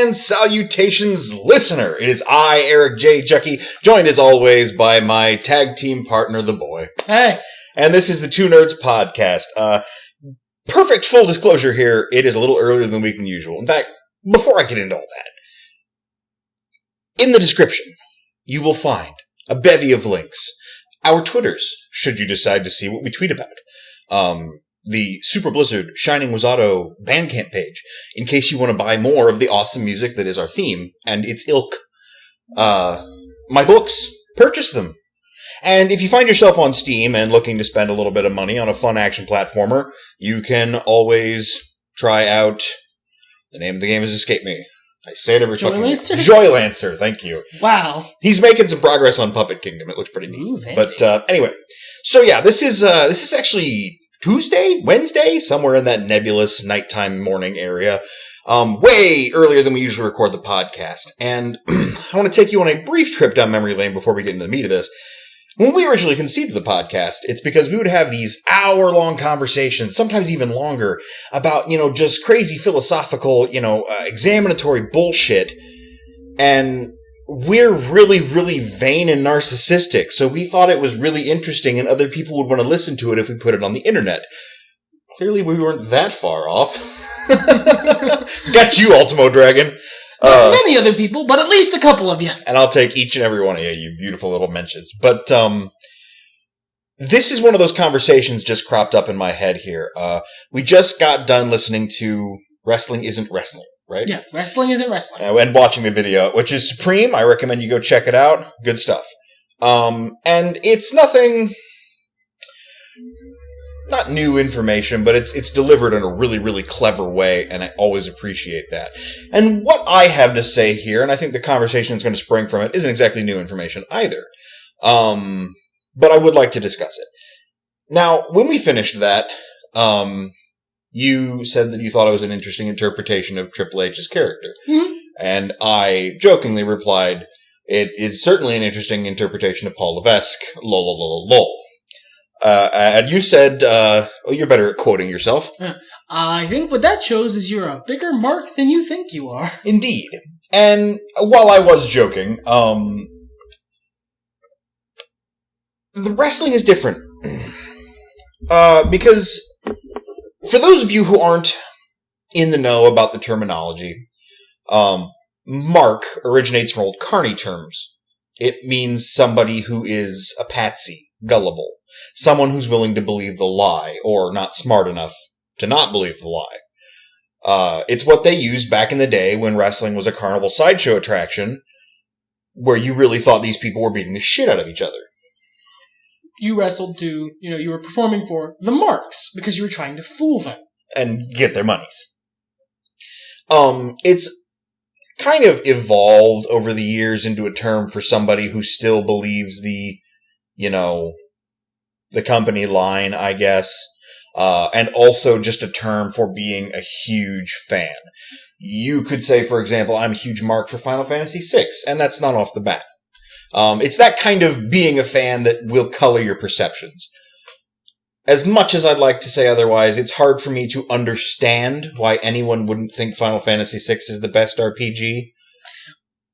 and salutations, listener. It is I, Eric J. Jucky, joined as always by my tag team partner, The Boy. Hey. And this is the Two Nerds Podcast. Perfect full disclosure here, it is a little earlier than the week than usual. In fact, before I get into all that, in the description, you will find a bevy of links. Our Twitters, should you decide to see what we tweet about. The Super Blizzard Shining Wasato Bandcamp page, in case you want to buy more of the awesome music that is our theme and its ilk. My books, purchase them. And if you find yourself on Steam and looking to spend a little bit of money on a fun action platformer, you can always try out, the name of the game has escaped me. I say it every fucking week. Joylancer, thank you. Wow. He's making some progress on Puppet Kingdom. It looks pretty neat. Ooh, fancy. But anyway, so yeah, this is actually Tuesday, Wednesday, somewhere in that nebulous nighttime morning area. Way earlier than we usually record the podcast. And I want to take you on a brief trip down memory lane before we get into the meat of this. When we originally conceived the podcast, it's because we would have these hour-long conversations, sometimes even longer, about, just crazy philosophical, examinatory bullshit. And we're really, really vain and narcissistic, so we thought it was really interesting and other people would want to listen to it if we put it on the internet. Clearly, we weren't that far off. Got you, Ultimo Dragon. Many other people, but at least a couple of you. And I'll take each and every one of you, you beautiful little mentions. But this is one of those conversations just cropped up in my head here. We just got done listening to Wrestling Isn't Wrestling, right? Yeah, Wrestling Isn't Wrestling. And watching the video, which is supreme. I recommend you go check it out. Good stuff. And it's nothing... not new information, but it's delivered in a really, really clever way, and I always appreciate that. And what I have to say here, and I think the conversation that's going to spring from it, isn't exactly new information either. But I would like to discuss it. Now, when we finished that, you said that you thought it was an interesting interpretation of Triple H's character. Mm-hmm. And I jokingly replied, it is certainly an interesting interpretation of Paul Levesque, lol. And you said, you're better at quoting yourself. I think what that shows is you're a bigger mark than you think you are. Indeed. And while I was joking, the wrestling is different. Because for those of you who aren't in the know about the terminology, mark originates from old Carney terms. It means somebody who is a patsy, gullible. Someone who's willing to believe the lie, or not smart enough to not believe the lie. It's what they used back in the day when wrestling was a carnival sideshow attraction, where you really thought these people were beating the shit out of each other. You wrestled to, you were performing for the marks, because you were trying to fool them. And get their monies. It's kind of evolved over the years into a term for somebody who still believes the company line, I guess, and also just a term for being a huge fan. You could say, for example, I'm a huge mark for Final Fantasy VI, and that's not off the bat. It's that kind of being a fan that will color your perceptions. As much as I'd like to say otherwise, it's hard for me to understand why anyone wouldn't think Final Fantasy VI is the best RPG.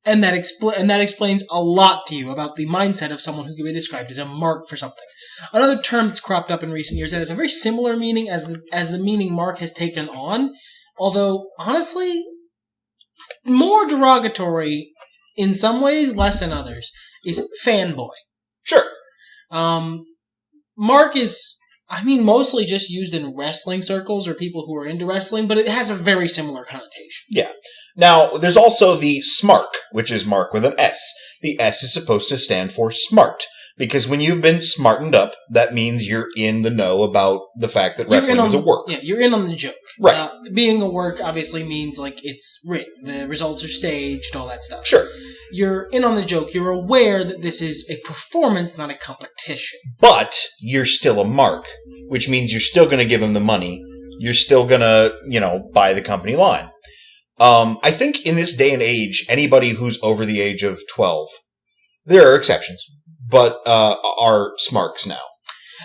And that explains a lot to you about the mindset of someone who can be described as a mark for something. Another term that's cropped up in recent years that has a very similar meaning as the meaning mark has taken on, although, honestly, more derogatory in some ways, less in others, is fanboy. Sure. Mark is, mostly just used in wrestling circles or people who are into wrestling, but it has a very similar connotation. Yeah. Now, there's also the SMARC, which is mark with an S. The S is supposed to stand for smart, because when you've been smartened up, that means you're in the know about the fact that wrestling is a work. Yeah, you're in on the joke. Right. Being a work obviously means, it's rigged. The results are staged, all that stuff. Sure. You're in on the joke. You're aware that this is a performance, not a competition. But you're still a mark, which means you're still going to give him the money. You're still going to, buy the company line. I think in this day and age, anybody who's over the age of 12, there are exceptions, but are smarks now.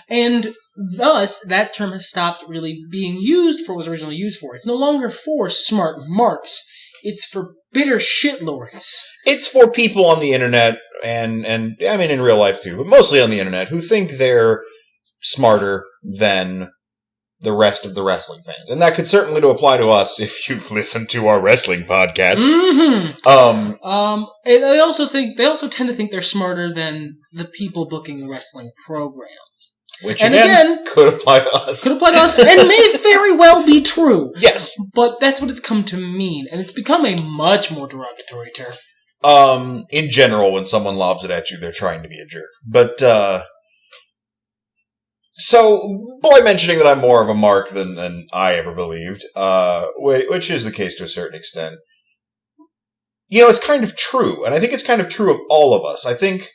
And thus, that term has stopped really being used for what it was originally used for. It's no longer for smart marks. it's for bitter shitlords. It's for people on the internet, and I mean in real life too, but mostly on the internet, who think they're smarter than the rest of the wrestling fans. And that could certainly apply to us if you've listened to our wrestling podcasts. Mm-hmm. And they also tend to think they're smarter than the people booking the wrestling program. Which again could apply to us. Could apply to us, and may very well be true. Yes. But that's what it's come to mean, and it's become a much more derogatory term. In general, when someone lobs it at you, they're trying to be a jerk. But, so, Boy mentioning that I'm more of a mark than I ever believed, which is the case to a certain extent. You know, it's kind of true, and I think it's kind of true of all of us. I think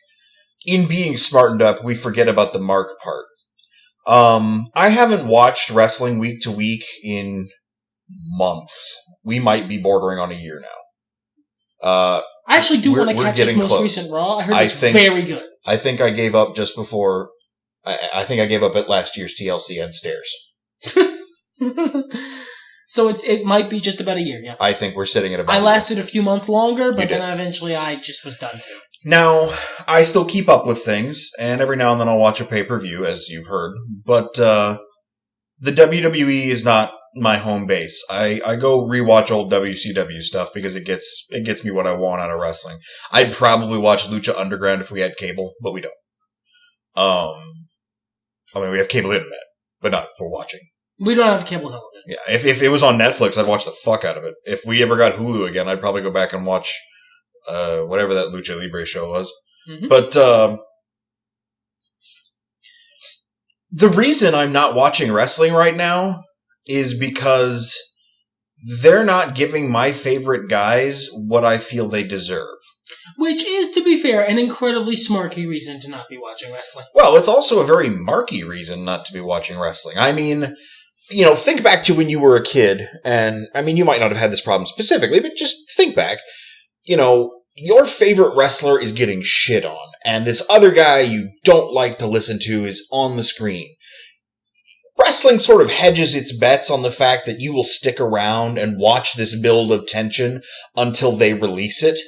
in being smartened up, we forget about the mark part. I haven't watched wrestling week to week in months. We might be bordering on a year now. I actually do want to catch this most recent Raw. I heard it's very good. I think I gave up just before. I think I gave up at last year's TLC and Stairs. So it might be just about a year, yeah. I think we're sitting at about. I lasted a few months longer, but then eventually I just was done too. Now, I still keep up with things, and every now and then I'll watch a pay-per-view, as you've heard, but the WWE is not my home base. I go rewatch old WCW stuff because it gets me what I want out of wrestling. I'd probably watch Lucha Underground if we had cable, but we don't. I mean, we have cable internet, but not for watching. We don't have cable television. Yeah, if it was on Netflix, I'd watch the fuck out of it. If we ever got Hulu again, I'd probably go back and watch whatever that Lucha Libre show was. Mm-hmm. But the reason I'm not watching wrestling right now is because they're not giving my favorite guys what I feel they deserve. Which is, to be fair, an incredibly smarky reason to not be watching wrestling. Well, it's also a very marky reason not to be watching wrestling. I mean, you know, think back to when you were a kid, and, I mean, you might not have had this problem specifically, but just think back. You know, your favorite wrestler is getting shit on, and this other guy you don't like to listen to is on the screen. Wrestling sort of hedges its bets on the fact that you will stick around and watch this build of tension until they release it,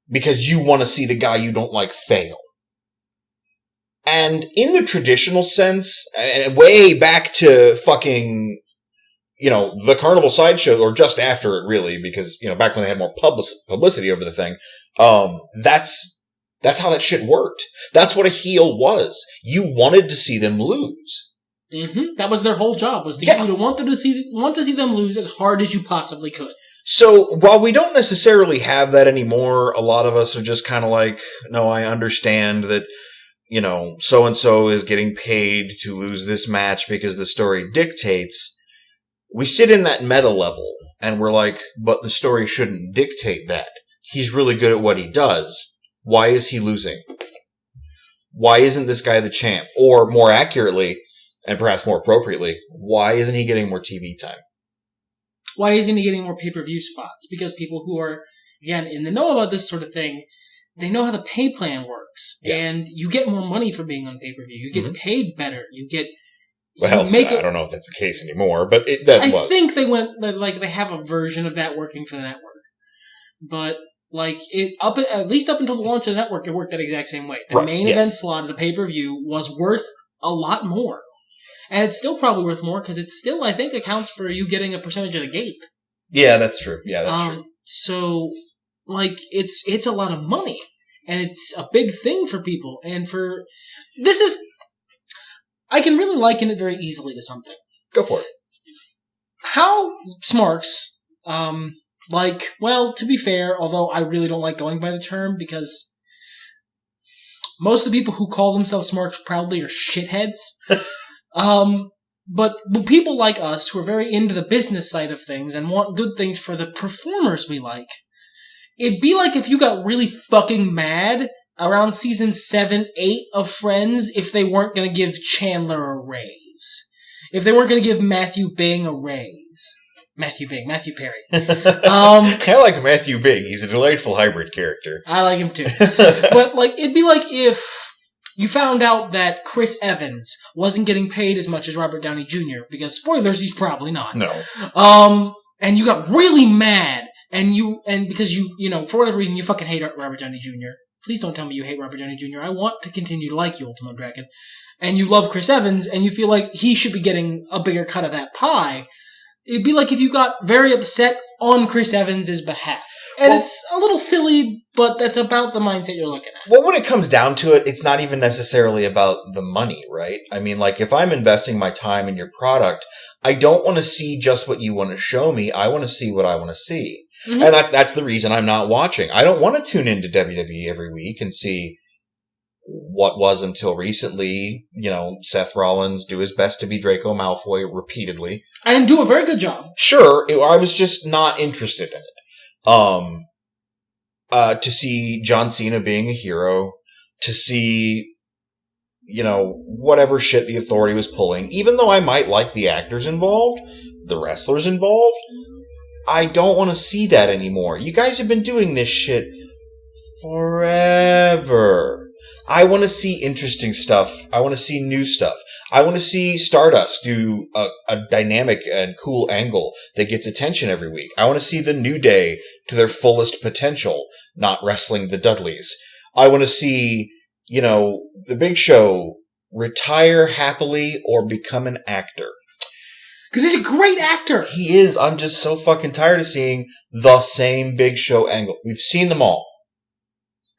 because you want to see the guy you don't like fail. And in the traditional sense, and way back to fucking, you know, the Carnival Sideshow, or just after it really, because, you know, back when they had more publicity over the thing, that's how that shit worked. That's what a heel was. You wanted to see them lose. Mm-hmm. That was their whole job, was to get you to want to see them lose as hard as you possibly could. So, while we don't necessarily have that anymore, a lot of us are just kind of like, no, I understand that, you know, so-and-so is getting paid to lose this match because the story dictates. We sit in that meta level, and we're like, but the story shouldn't dictate that. He's really good at what he does. Why is he losing? Why isn't this guy the champ? Or, more accurately, and perhaps more appropriately, why isn't he getting more TV time? Why isn't he getting more pay-per-view spots? Because people who are, again, in the know about this sort of thing, they know how the pay plan works. Yeah. And you get more money for being on pay-per-view. You get paid better. You get... Well, I don't know if that's the case anymore, but I think they have a version of that working for the network. But, at least up until the launch of the network, it worked that exact same way. The main event slot of the pay-per-view was worth a lot more. And it's still probably worth more because it still, I think, accounts for you getting a percentage of the gate. Yeah, that's true. Yeah, that's true. So, it's a lot of money. And it's a big thing for people. And I can really liken it very easily to something. Go for it. How Smarks, to be fair, although I really don't like going by the term because most of the people who call themselves Smarks probably are shitheads. But people like us who are very into the business side of things and want good things for the performers we like, it'd be like if you got really fucking mad around season 7, 8 of Friends if they weren't going to give Chandler a raise. If they weren't going to give Matthew Bing a raise. Matthew Perry. I like Matthew Bing. He's a delightful hybrid character. I like him too. But, it'd be like if you found out that Chris Evans wasn't getting paid as much as Robert Downey Jr., because, spoilers, he's probably not. No. and you got really mad, and because for whatever reason, you fucking hate Robert Downey Jr. Please don't tell me you hate Robert Downey Jr. I want to continue to like you, Ultimo Dragon. And you love Chris Evans, and you feel like he should be getting a bigger cut of that pie. It'd be like if you got very upset on Chris Evans' behalf. And it's a little silly, but that's about the mindset you're looking at. Well, when it comes down to it, it's not even necessarily about the money, right? I mean, like, if I'm investing my time in your product, I don't want to see just what you want to show me. I want to see what I want to see. Mm-hmm. And that's the reason I'm not watching. I don't want to tune into WWE every week and see what was until recently, Seth Rollins do his best to be Draco Malfoy repeatedly. And do a very good job. Sure, I was just not interested in it. To see John Cena being a hero, to see, whatever shit the Authority was pulling, even though I might like the actors involved, the wrestlers involved, I don't want to see that anymore. You guys have been doing this shit forever. I want to see interesting stuff. I want to see new stuff. I want to see Stardust do a dynamic and cool angle that gets attention every week. I want to see the New Day to their fullest potential, not wrestling the Dudleys. I want to see, the Big Show retire happily or become an actor. Because he's a great actor. He is. I'm just so fucking tired of seeing the same Big Show angle. We've seen them all.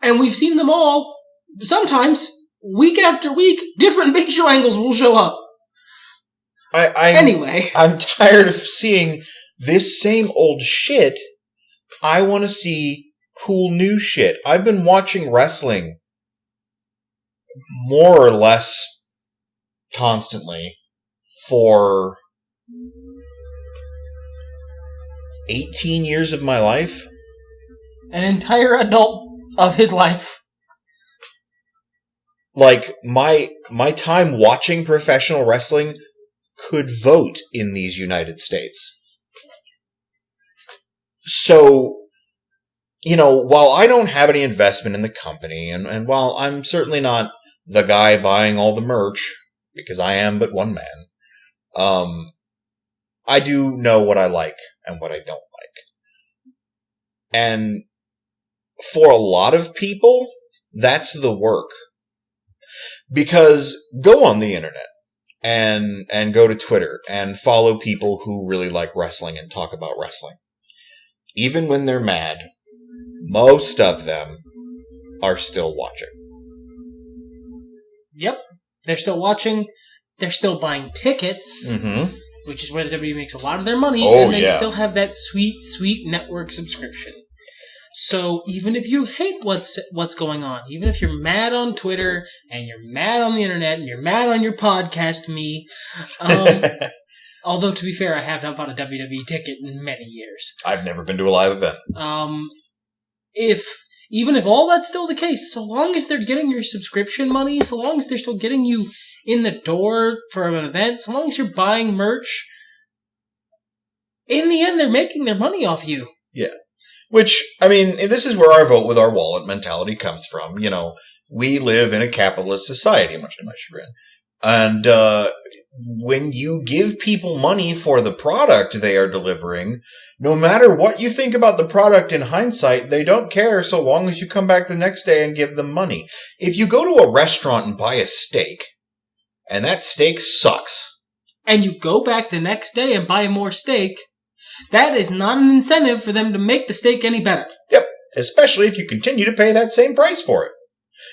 And we've seen them all. Sometimes, week after week, different Big Show angles will show up. Anyway. I'm tired of seeing this same old shit. I want to see cool new shit. I've been watching wrestling more or less constantly for 18 years of my life. An entire adult of his life. Like, my time watching professional wrestling could vote in these United States. So, while I don't have any investment in the company, and while I'm certainly not the guy buying all the merch, because I am but one man, I do know what I like and what I don't like. And for a lot of people, that's the work. Because go on the internet and go to Twitter and follow people who really like wrestling and talk about wrestling. Even when they're mad, most of them are still watching. Yep. They're still watching. They're still buying tickets, which is where the WWE makes a lot of their money. And they still have that sweet, sweet network subscription. So even if you hate what's going on, even if you're mad on Twitter and you're mad on the internet and you're mad on your podcast, me, although to be fair, I have not bought a WWE ticket in many years. I've never been to a live event. Even if all that's still the case, so long as they're getting your subscription money, so long as they're still getting you in the door for an event, so long as you're buying merch, in the end, they're making their money off you. Yeah. Which, I mean, this is where our vote with our wallet mentality comes from. We live in a capitalist society, much to my chagrin. And when you give people money for the product they are delivering, no matter what you think about the product in hindsight, they don't care so long as you come back the next day and give them money. If you go to a restaurant and buy a steak, and that steak sucks, and you go back the next day and buy more steak, that is not an incentive for them to make the steak any better. Yep, especially if you continue to pay that same price for it.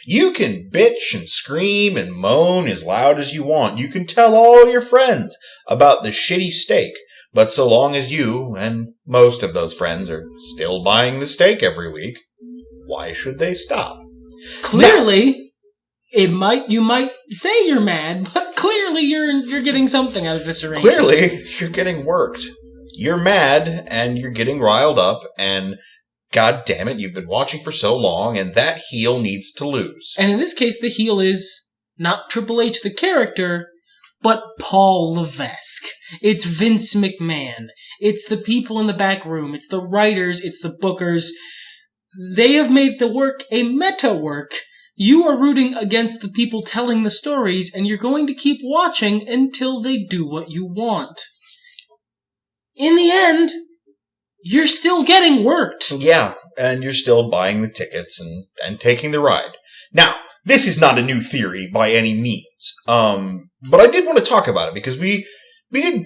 You can bitch and scream and moan as loud as you want. You can tell all your friends about the shitty steak. But so long as you, and most of those friends, are still buying the steak every week, why should they stop? Clearly, you might say you're mad, but clearly you're getting something out of this arrangement. Clearly, you're getting worked. You're mad, and you're getting riled up, and god damn it, you've been watching for so long, and that heel needs to lose. And in this case, the heel is not Triple H the character, but Paul Levesque. It's Vince McMahon. It's the people in the back room. It's the writers. It's the bookers. They have made the work a meta work. You are rooting against the people telling the stories, and you're going to keep watching until they do what you want. In the end, you're still getting worked. Yeah, and you're still buying the tickets and taking the ride. Now, this is not a new theory by any means, but I did want to talk about it because we did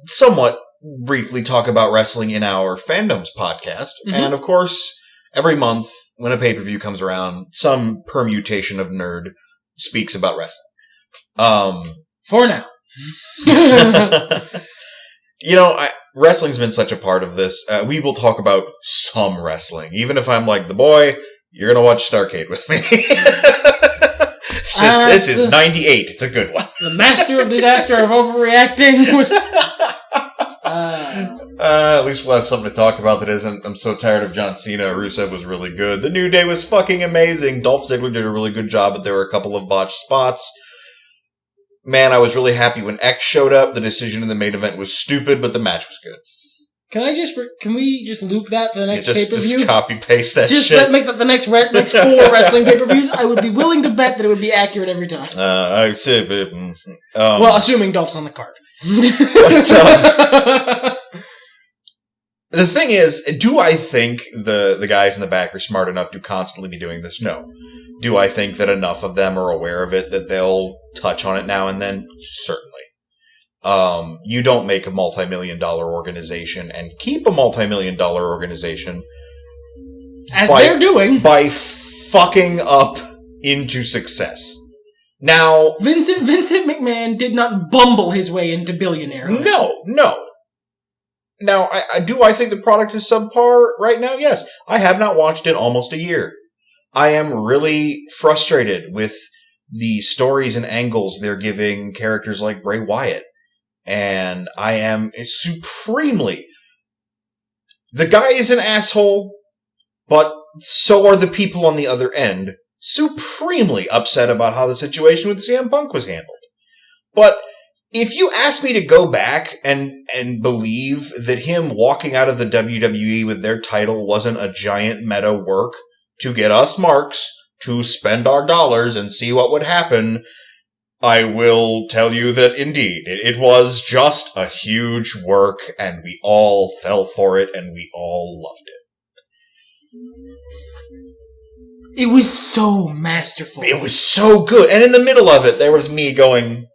somewhat briefly talk about wrestling in our Fandoms podcast, and of course, every month when a pay-per-view comes around, some permutation of nerd speaks about wrestling. For now. Wrestling's been such a part of this. We will talk about some wrestling. Even if I'm like, the boy, you're going to watch Starrcade with me. This is 98. It's a good one. The master of disaster of overreacting. At least we'll have something to talk about that isn't, I'm so tired of John Cena. Rusev was really good. The New Day was fucking amazing. Dolph Ziggler did a really good job, but there were a couple of botched spots. Man, I was really happy when X showed up. The decision in the main event was stupid, but the match was good. Can we just loop that for the next pay-per-view? Just copy-paste that shit. Just make that the next 4 wrestling pay-per-views. I would be willing to bet that it would be accurate every time. I'd say, well, assuming Dolph's on the card. The thing is, do I think the guys in the back are smart enough to constantly be doing this? No. Do I think that enough of them are aware of it that they'll touch on it now and then? Certainly. You don't make a multi-million-dollar organization and keep a multi-million-dollar organization as they're doing by fucking up into success. Now, Vincent McMahon did not bumble his way into billionaire. No. Now, I think the product is subpar right now? Yes. I have not watched it almost a year. I am really frustrated with the stories and angles they're giving characters like Bray Wyatt. And I am supremely... The guy is an asshole, but so are the people on the other end, supremely upset about how the situation with CM Punk was handled. But if you ask me to go back and believe that him walking out of the WWE with their title wasn't a giant meta work to get us marks to spend our dollars and see what would happen, I will tell you that indeed, it was just a huge work and we all fell for it and we all loved it. It was so masterful. It was so good. And in the middle of it, there was me going...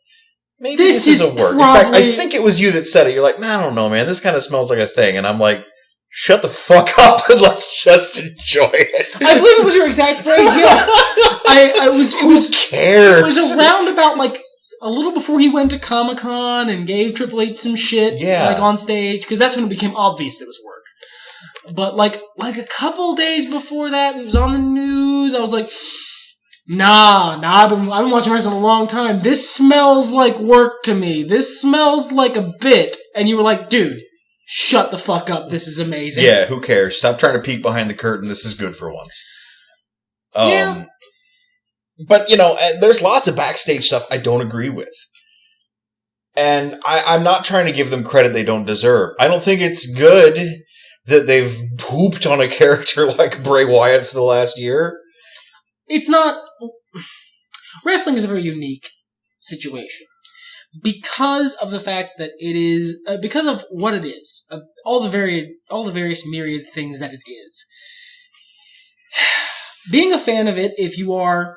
Maybe this isn't work. In fact, I think it was you that said it. You're like, I don't know, man. This kind of smells like a thing. And I'm like, shut the fuck up and let's just enjoy it. I believe it was your exact phrase, yeah. Who cares? It was around about, a little before he went to Comic-Con and gave Triple H some shit, on stage, because that's when it became obvious it was work. But, a couple days before that, it was on the news, I was like... Nah, I've been watching wrestling a long time. This smells like work to me. This smells like a bit. And you were like, dude, shut the fuck up. This is amazing. Yeah, who cares? Stop trying to peek behind the curtain. This is good for once. Yeah. But, there's lots of backstage stuff I don't agree with. And I'm not trying to give them credit they don't deserve. I don't think it's good that they've pooped on a character like Bray Wyatt for the last year. It's not... Wrestling is a very unique situation. Because of the fact that it is... because of what it is. All the various myriad things that it is. Being a fan of it, if you are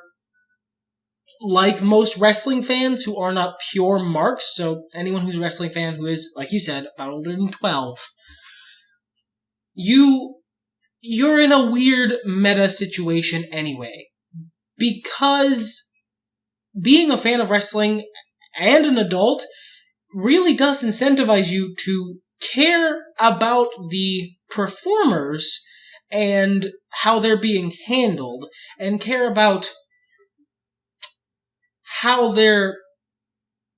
like most wrestling fans who are not pure marks, so anyone who's a wrestling fan who is, like you said, about older than 12, you're in a weird meta situation anyway. Because being a fan of wrestling and an adult really does incentivize you to care about the performers and how they're being handled, and care about how their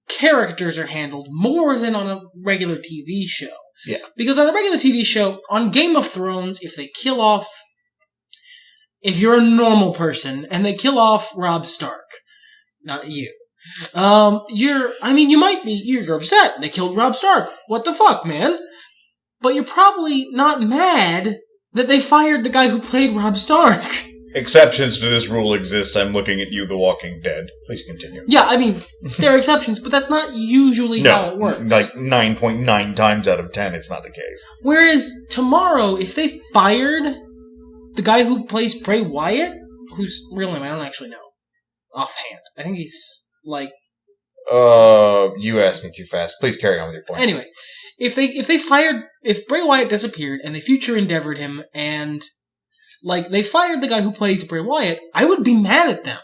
characters are handled more than on a regular TV show. Yeah. Because on a regular TV show, on Game of Thrones, if you're a normal person and they kill off Robb Stark, not you, you're upset. They killed Robb Stark. What the fuck, man? But you're probably not mad that they fired the guy who played Robb Stark. exceptions to this rule exist. I'm looking at you, The Walking Dead. Please continue. Yeah, I mean, there are exceptions, but that's not usually how it works. Like 9.9 times out of 10, it's not the case. Whereas tomorrow, if they fired the guy who plays Bray Wyatt, whose real name I don't actually know offhand. I think he's like... You asked me too fast. Please carry on with your point. Anyway, if Bray Wyatt disappeared and they future endeavored him and they fired the guy who plays Bray Wyatt, I would be mad at them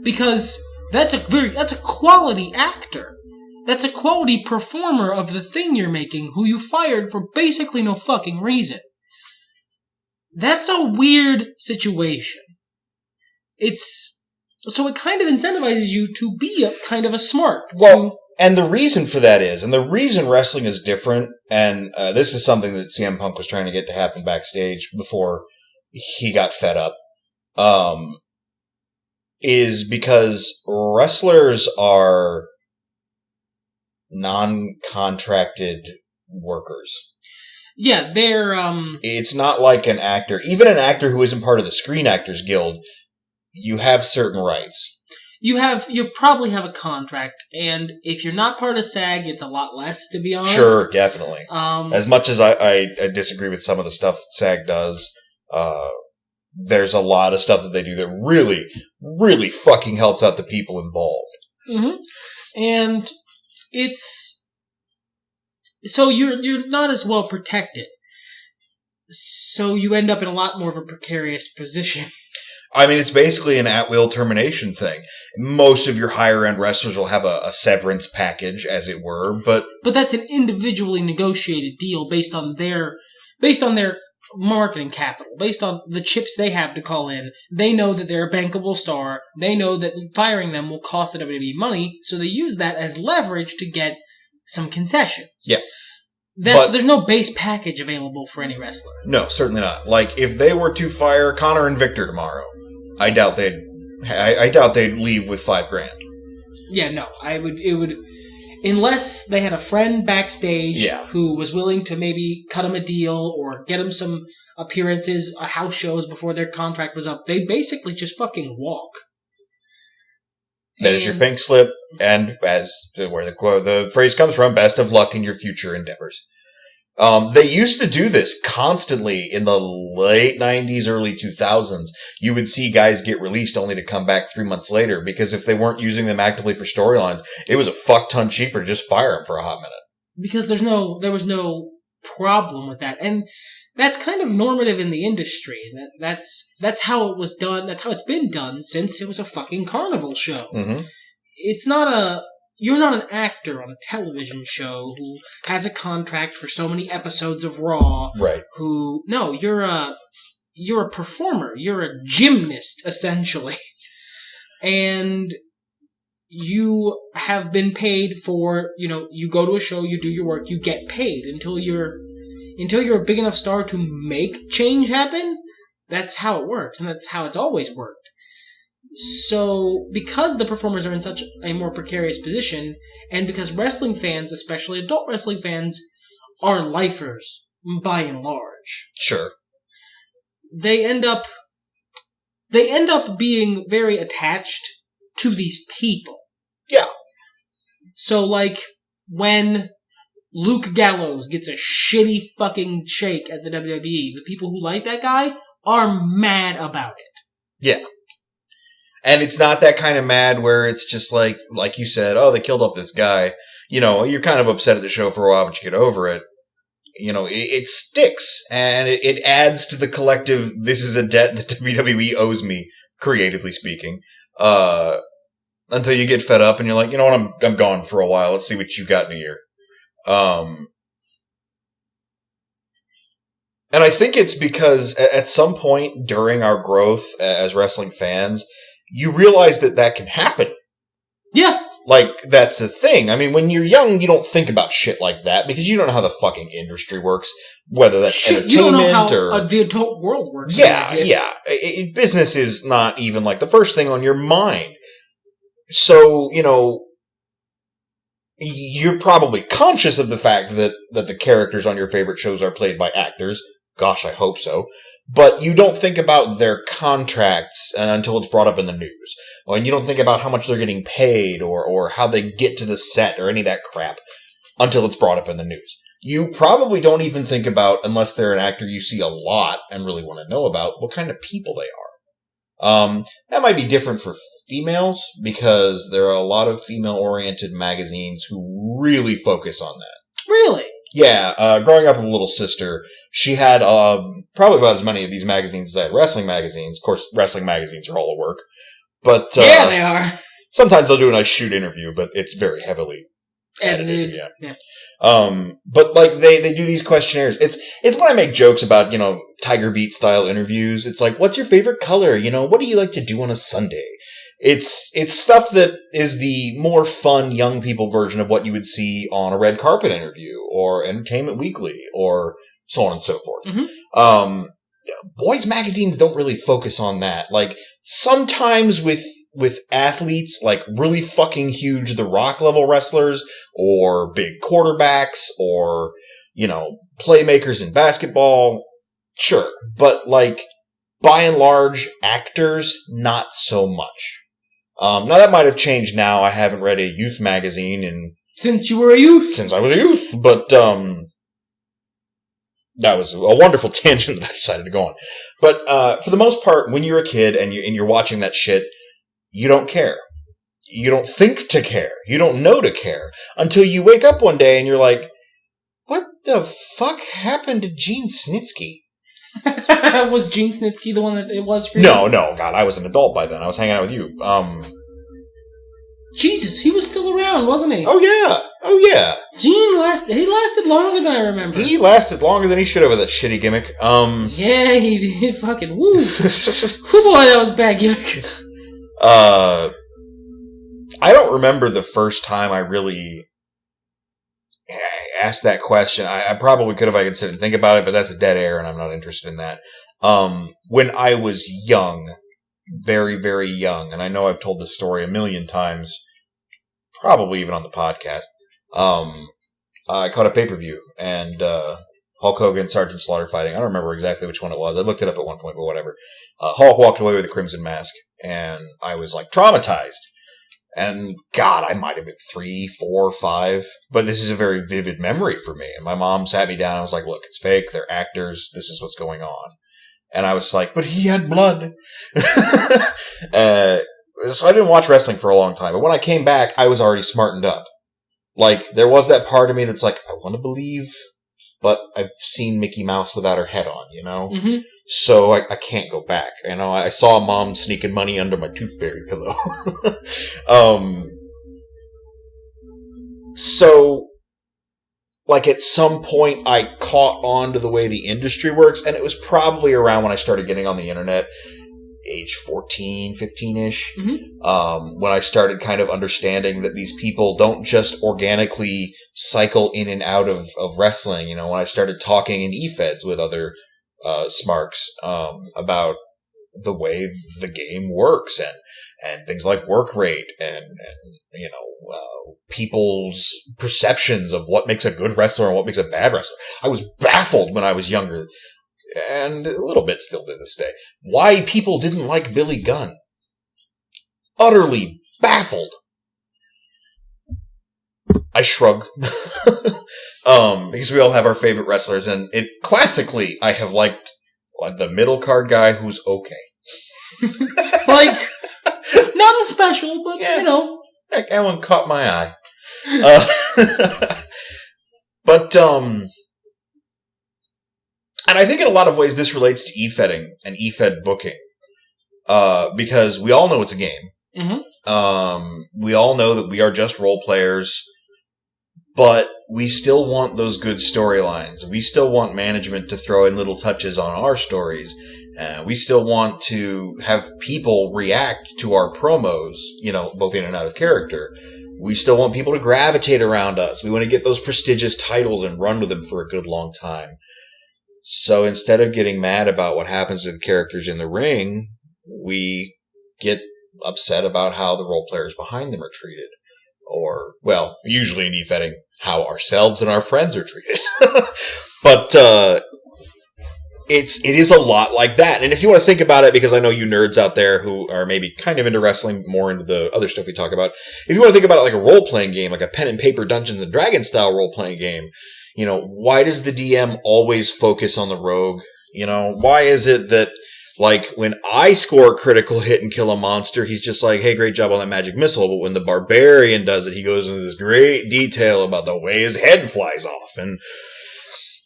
because that's a quality actor. That's a quality performer of the thing you're making who you fired for basically no fucking reason. That's a weird situation. So it kind of incentivizes you to be kind of a smart. And the reason for that is, and the reason wrestling is different, and this is something that CM Punk was trying to get to happen backstage before he got fed up, is because wrestlers are non-contracted workers. Yeah, they're... It's not like an actor. Even an actor who isn't part of the Screen Actors Guild, you have certain rights. You probably have a contract, and if you're not part of SAG, it's a lot less, to be honest. Sure, definitely. As much as I disagree with some of the stuff SAG does, there's a lot of stuff that they do that really, really fucking helps out the people involved. Mm-hmm. And it's... So you're not as well protected. So you end up in a lot more of a precarious position. I mean, it's basically an at-will termination thing. Most of your higher-end wrestlers will have a severance package, as it were, but that's an individually negotiated deal based on their marketing capital, based on the chips they have to call in. They know that they're a bankable star. They know that firing them will cost the WWE money, so they use that as leverage to get some concessions. Yeah. There's no base package available for any wrestler. No, certainly not. Like, if they were to fire Connor and Victor tomorrow, I doubt they'd leave with $5,000. Yeah, no. It would unless they had a friend backstage who was willing to maybe cut him a deal or get him some appearances at house shows before their contract was up, they'd basically just fucking walk. There's your pink slip, and where the phrase comes from, best of luck in your future endeavors. They used to do this constantly in the late 90s, early 2000s. You would see guys get released only to come back 3 months later, because if they weren't using them actively for storylines, it was a fuck ton cheaper to just fire them for a hot minute. Because there was no problem with that. And that's kind of normative in the industry. That's how it was done. That's how it's been done since it was a fucking carnival show. Mm-hmm. You're not an actor on a television show who has a contract for so many episodes of Raw. Right. You're a performer. You're a gymnast, essentially. And you have been paid for, you go to a show, you do your work, you get paid until you're a big enough star to make change happen. That's how it works, and that's how it's always worked. So, because the performers are in such a more precarious position, and because wrestling fans, especially adult wrestling fans, are lifers, by and large. Sure. They end up being very attached to these people. Yeah. So, when Luke Gallows gets a shitty fucking shake at the WWE, the people who like that guy are mad about it. Yeah. And it's not that kind of mad where it's just like you said, oh, they killed off this guy. You're kind of upset at the show for a while, but you get over it. It sticks, and it adds to the collective, this is a debt that WWE owes me, creatively speaking, until you get fed up and you're like, you know what, I'm gone for a while. Let's see what you got in a year. And I think it's because at some point during our growth as wrestling fans, you realize that can happen. Yeah. That's the thing. I mean, when you're young, you don't think about shit like that because you don't know how the fucking industry works, whether that's entertainment you don't know how or the adult world works. Yeah. Business is not even the first thing on your mind. So, you're probably conscious of the fact that the characters on your favorite shows are played by actors. Gosh, I hope so. But you don't think about their contracts until it's brought up in the news. And you don't think about how much they're getting paid or how they get to the set or any of that crap until it's brought up in the news. You probably don't even think about, unless they're an actor you see a lot and really want to know about, what kind of people they are. That might be different for females because there are a lot of female-oriented magazines who really focus on that. Really? Yeah, growing up with a little sister, she had probably about as many of these magazines as I had wrestling magazines. Of course, wrestling magazines are all at work. But yeah, they are. Sometimes they'll do a nice shoot interview, but it's very heavily edited. Yeah. But like they do these questionnaires. It's when I make jokes about, Tiger Beat style interviews. It's like, what's your favorite color? What do you like to do on a Sunday? It's stuff that is the more fun young people version of what you would see on a red carpet interview or Entertainment Weekly or so on and so forth. Mm-hmm. Boys magazines don't really focus on that. Like sometimes with athletes, like really fucking huge The Rock level wrestlers or big quarterbacks or, playmakers in basketball. Sure. But like by and large actors, not so much. Now that might have changed now. I haven't read a youth magazine since you were a youth. Since I was a youth. But, that was a wonderful tangent that I decided to go on. But, for the most part, when you're a kid and you're watching that shit, you don't care. You don't think to care. You don't know to care until you wake up one day and you're like, what the fuck happened to Gene Snitsky? Was Gene Snitsky the one that it was for you? No, God, I was an adult by then. I was hanging out with you. Jesus, he was still around, wasn't he? Oh yeah. Gene lasted longer than I remember. He lasted longer than he should have with that shitty gimmick. Yeah, he did. Fucking woo. Whoo boy, that was a bad gimmick. I don't remember the first time I really asked that question. I probably could if I could sit and think about it, but that's a dead air and I'm not interested in that. When I was young, very, very young, and I know I've told this story a million times, probably even on the podcast, I caught a pay-per-view and, Hulk Hogan, Sergeant Slaughter fighting. I don't remember exactly which one it was. I looked it up at one point, but whatever. Hulk walked away with a crimson mask and I was like traumatized. And God, I might have been 3, 4, 5, but this is a very vivid memory for me. And my mom sat me down and was like, look, it's fake. They're actors. This is what's going on. And I was like, but he had blood. So I didn't watch wrestling for a long time. But when I came back, I was already smartened up. Like, there was that part of me that's like, I want to believe, but I've seen Mickey Mouse without her head on, Mm-hmm. So I can't go back. I saw mom sneaking money under my tooth fairy pillow. So, like at some point I caught on to the way the industry works, and it was probably around when I started getting on the internet, age 14, 15-ish, when I started kind of understanding that these people don't just organically cycle in and out of wrestling. When I started talking in e-feds with other smarks about the way the game works and things like work rate and people's perceptions of what makes a good wrestler and what makes a bad wrestler. I was baffled when I was younger, and a little bit still to this day, why people didn't like Billy Gunn. Utterly baffled. I shrug. Because we all have our favorite wrestlers, and classically, I have liked the middle card guy who's okay. Like, nothing special, but, That one caught my eye. But, and I think in a lot of ways this relates to e-fedding and e-fed booking. Because we all know it's a game. Mm-hmm. We all know that we are just role players, but we still want those good storylines. We still want management to throw in little touches on our stories. We still want to have people react to our promos, both in and out of character. We still want people to gravitate around us. We want to get those prestigious titles and run with them for a good long time. So instead of getting mad about what happens to the characters in the ring, we get upset about how the role players behind them are treated. Or, well, usually in e-fetting, how ourselves and our friends are treated. But, it is a lot like that. And if you want to think about it, because I know you nerds out there who are maybe kind of into wrestling, more into the other stuff we talk about, if you want to think about it like a role-playing game, like a pen and paper Dungeons and Dragons style role-playing game, you know, why does the DM always focus on the rogue? You know, why is it that, like, when I score a critical hit and kill a monster, he's just like, hey, great job on that magic missile. But when the barbarian does it, he goes into this great detail about the way his head flies off. And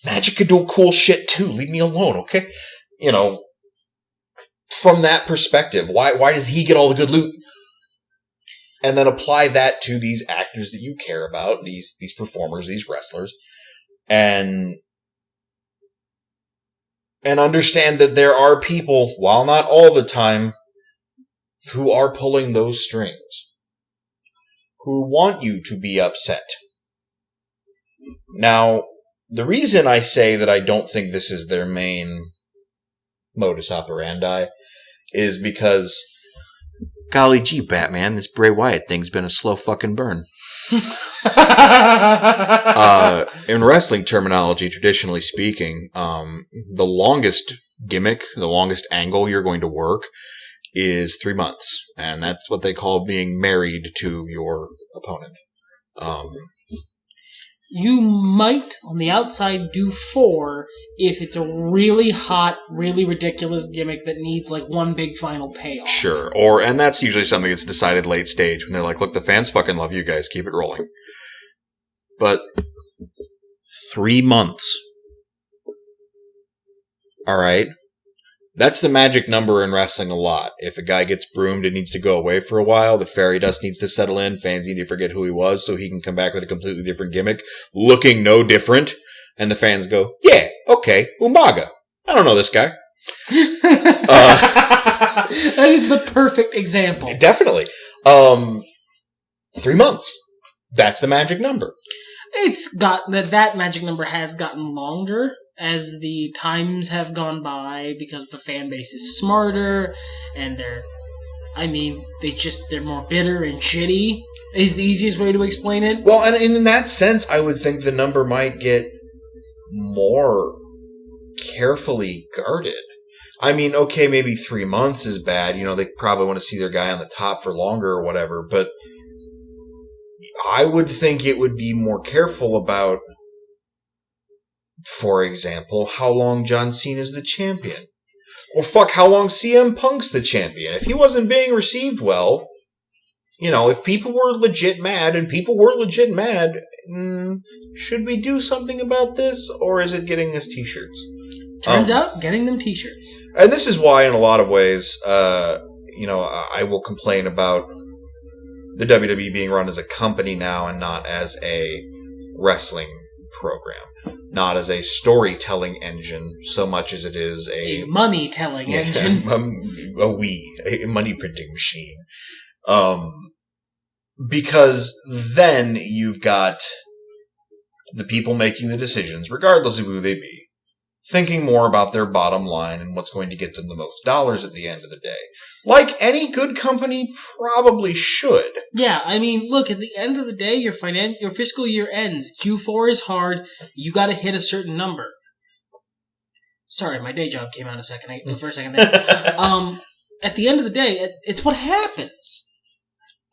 magic can do cool shit too. Leave me alone, okay? You know, from that perspective, why does he get all the good loot? And then apply that to these actors that you care about, these performers, these wrestlers, and understand that there are people, while not all the time, who are pulling those strings, who want you to be upset. Now, the reason I say that I don't think this is their main modus operandi is because, golly gee, Batman, this Bray Wyatt thing's been a slow fucking burn. In wrestling terminology, traditionally speaking, the longest gimmick, the longest angle you're going to work is 3 months. And that's what they call being married to your opponent. You might, on the outside, do 4 if it's a really hot, really ridiculous gimmick that needs, like, one big final payoff. Sure. And that's usually something that's decided late stage when they're like, look, the fans fucking love you guys, keep it rolling. But 3 months. Alright? That's the magic number in wrestling a lot. If a guy gets broomed and needs to go away for a while, the fairy dust needs to settle in, fans need to forget who he was so he can come back with a completely different gimmick, looking no different, and the fans go, yeah, okay, Umaga. I don't know this guy. That is the perfect example. Definitely. 3 months. That's the magic number. It's got that magic number has gotten longer as the times have gone by because the fan base is smarter and they're more bitter and shitty is the easiest way to explain it. Well, and in that sense, I would think the number might get more carefully guarded. I mean, okay, maybe 3 months is bad. You know, they probably want to see their guy on the top for longer or whatever, but I would think it would be more careful about, for example, how long John Cena's the champion. Or how long CM Punk's the champion. If he wasn't being received well, you know, if people were legit mad, and people were legit mad, should we do something about this, or is it getting us t-shirts? Turns out, getting them t-shirts. And this is why, in a lot of ways, you know, I will complain about the WWE being run as a company now and not as a wrestling program. Not as a storytelling engine so much as it is a money-telling engine. A money printing machine. Because then you've got the people making the decisions, regardless of who they be, thinking more about their bottom line and what's going to get them the most dollars at the end of the day. Like any good company probably should. Yeah, I mean, look, at the end of the day, your fiscal year ends. Q4 is hard. You got to hit a certain number. Sorry, my day job came out for a second there. At the end of the day, it's what happens.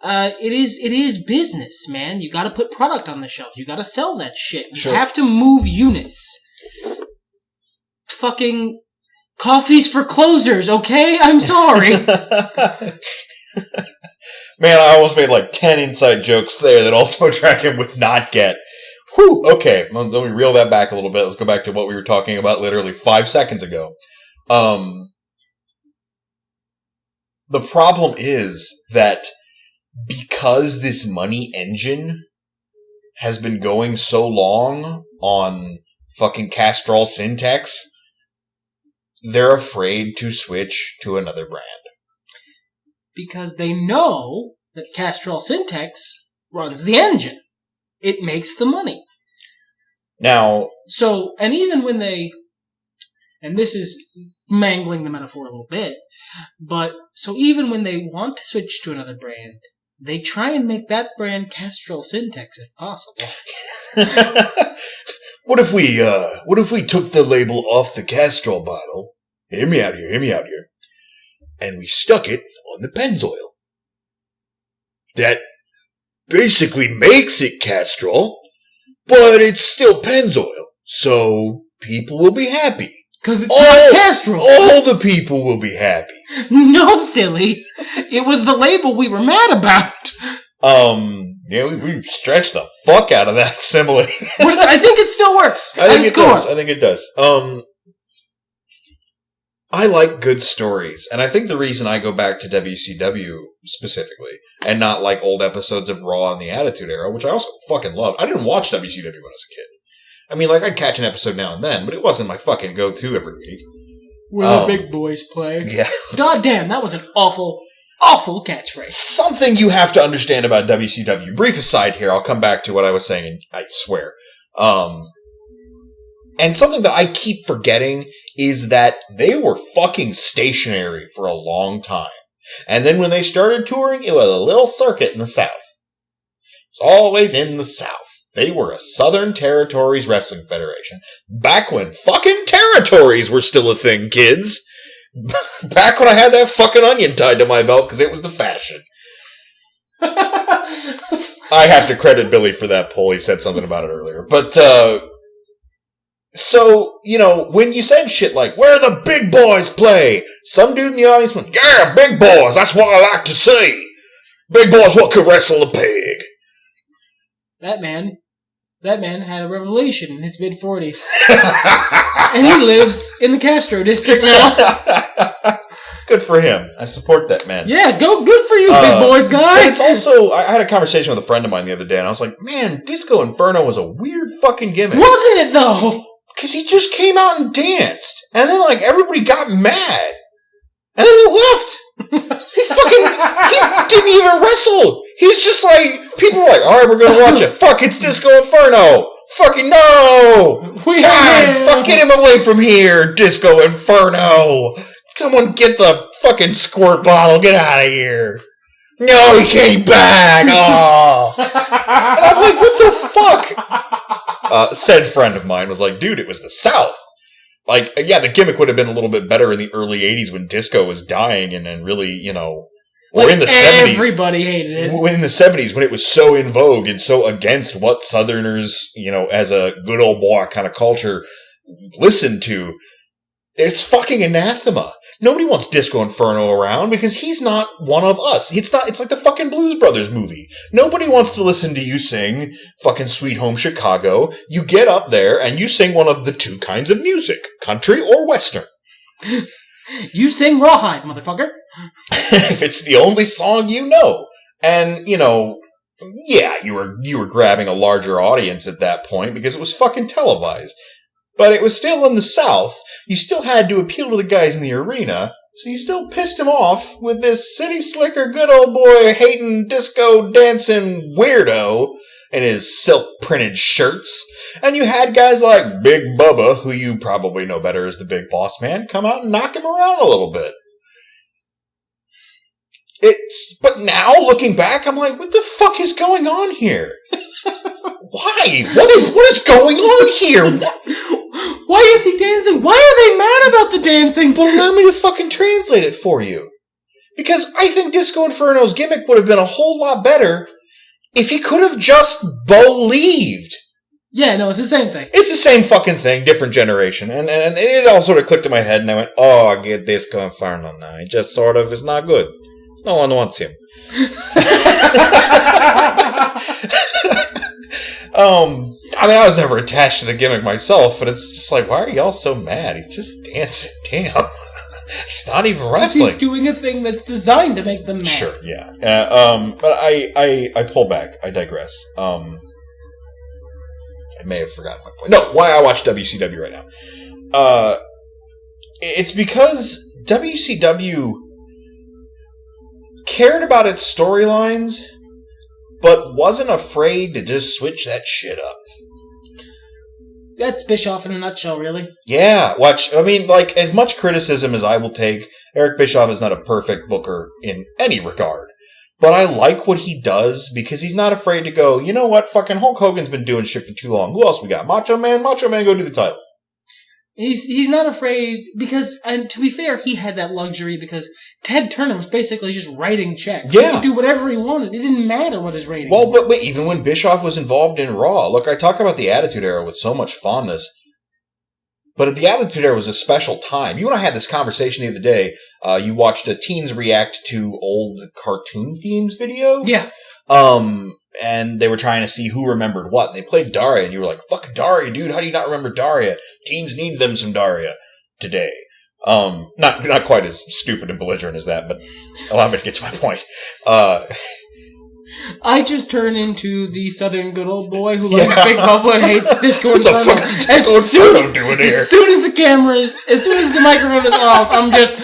It is business, man. You got to put product on the shelves. You got to sell that shit. You have to move units. Fucking coffees for closers, okay? I'm sorry. Man, I almost made like 10 inside jokes there that Ultimo Dragon would not get. Whew, okay, let me reel that back a little bit. Let's go back to what we were talking about literally 5 seconds ago. The problem is that because this money engine has been going so long on fucking Castrol Syntax, they're afraid to switch to another brand. Because they know that Castrol Syntax runs the engine. It makes the money. Now... So, and even when they... And this is mangling the metaphor a little bit, but so even when they want to switch to another brand, they try and make that brand Castrol Syntax if possible. what if we took the label off the Castrol bottle? Hear me out here. And we stuck it on the Pennzoil. That basically makes it Castrol, but it's still Pennzoil. So people will be happy. Because it's not Castrol. All the people will be happy. No, silly. It was the label we were mad about. Yeah, we stretched the fuck out of that simile. I think it still works. I think it does. I like good stories, and I think the reason I go back to WCW specifically, and not like old episodes of Raw and the Attitude Era, which I also fucking loved. I didn't watch WCW when I was a kid. I mean, like, I'd catch an episode now and then, but it wasn't my fucking go-to every week. Where the big boys play. Yeah. God damn, that was an awful catchphrase. Something you have to understand about WCW. Brief aside here, I'll come back to what I was saying, and I swear. And something that I keep forgetting is that they were fucking stationary for a long time. And then when they started touring, it was a little circuit in the South. It's always in the South. They were a Southern Territories Wrestling Federation. Back when fucking territories were still a thing, kids. Back when I had that fucking onion tied to my belt because it was the fashion. I have to credit Billy for that poll. He said something about it earlier. But, so, you know, when you said shit like, where the big boys play, some dude in the audience went, yeah, big boys, that's what I like to see. Big boys, what could wrestle a pig? That man had a revelation in his mid-40s. And he lives in the Castro district now. Good for him. I support that man. Yeah, good for you, big boys guy. But it's also, I had a conversation with a friend of mine the other day, and I was like, man, Disco Inferno was a weird fucking gimmick. Wasn't it, though? Because he just came out and danced. And then, like, everybody got mad. And then he left. He didn't even wrestle. He's just like, people were like, alright, we're gonna watch it. Fuck, it's Disco Inferno. Fucking no. God, fuck, get him away from here, Disco Inferno. Someone get the fucking squirt bottle. Get out of here. No, he came back. Oh. And I'm like, what the fuck? Said friend of mine was like, dude, it was the South. Like, yeah, the gimmick would have been a little bit better in the early 80s when disco was dying and really, you know, or like in the 70s. Everybody hated it. In the 70s when it was so in vogue and so against what Southerners, you know, as a good old boy kind of culture listened to. It's fucking anathema. Nobody wants Disco Inferno around because he's not one of us. It's like the fucking Blues Brothers movie. Nobody wants to listen to you sing fucking Sweet Home Chicago. You get up there and you sing one of the two kinds of music, country or western. You sing Rawhide, motherfucker. If it's the only song you know. And, you know, yeah, you were grabbing a larger audience at that point because it was fucking televised. But it was still in the South. You still had to appeal to the guys in the arena, so you still pissed him off with this city slicker, good old boy, hating, disco, dancing weirdo in his silk-printed shirts. And you had guys like Big Bubba, who you probably know better as the Big Boss Man, come out and knock him around a little bit. But now, looking back, I'm like, what the fuck is going on here? Why? What is going on here? Why is he dancing? Why are they mad about the dancing? But allow me to fucking translate it for you. Because I think Disco Inferno's gimmick would have been a whole lot better if he could have just believed. Yeah, no, it's the same thing. It's the same fucking thing, different generation. And it all sort of clicked in my head, and I went, oh, I get Disco Inferno now. He just sort of is not good. No one wants him. I mean, I was never attached to the gimmick myself, but it's just like, why are y'all so mad? He's just dancing. Damn. He's not even wrestling. He's doing a thing that's designed to make them mad. Sure, yeah. But I pull back. I digress. I may have forgotten my point. No, why I watch WCW right now. It's because WCW cared about its storylines, but wasn't afraid to just switch that shit up. That's Bischoff in a nutshell, really. Yeah, I mean, like, as much criticism as I will take, Eric Bischoff is not a perfect booker in any regard. But I like what he does because he's not afraid to go, you know what, fucking Hulk Hogan's been doing shit for too long. Who else we got? Macho Man, go do the title. He's not afraid because, and to be fair, he had that luxury because Ted Turner was basically just writing checks. Yeah. He could do whatever he wanted. It didn't matter what his ratings were. were. But even when Bischoff was involved in Raw, look, I talk about the Attitude Era with so much fondness, but the Attitude Era was a special time. You and I had this conversation the other day. You watched a teens react to old cartoon themes video. Yeah. And they were trying to see who remembered what. They played Daria, and you were like, fucking Daria, dude, how do you not remember Daria? Teens need them some Daria today. Not quite as stupid and belligerent as that, but allow me to get to my point. I just turn into the southern good old boy who likes Big Bubba and hates Disco Inferno. What the fuck is Disco Inferno doing here? As soon as the microphone is off, I'm just,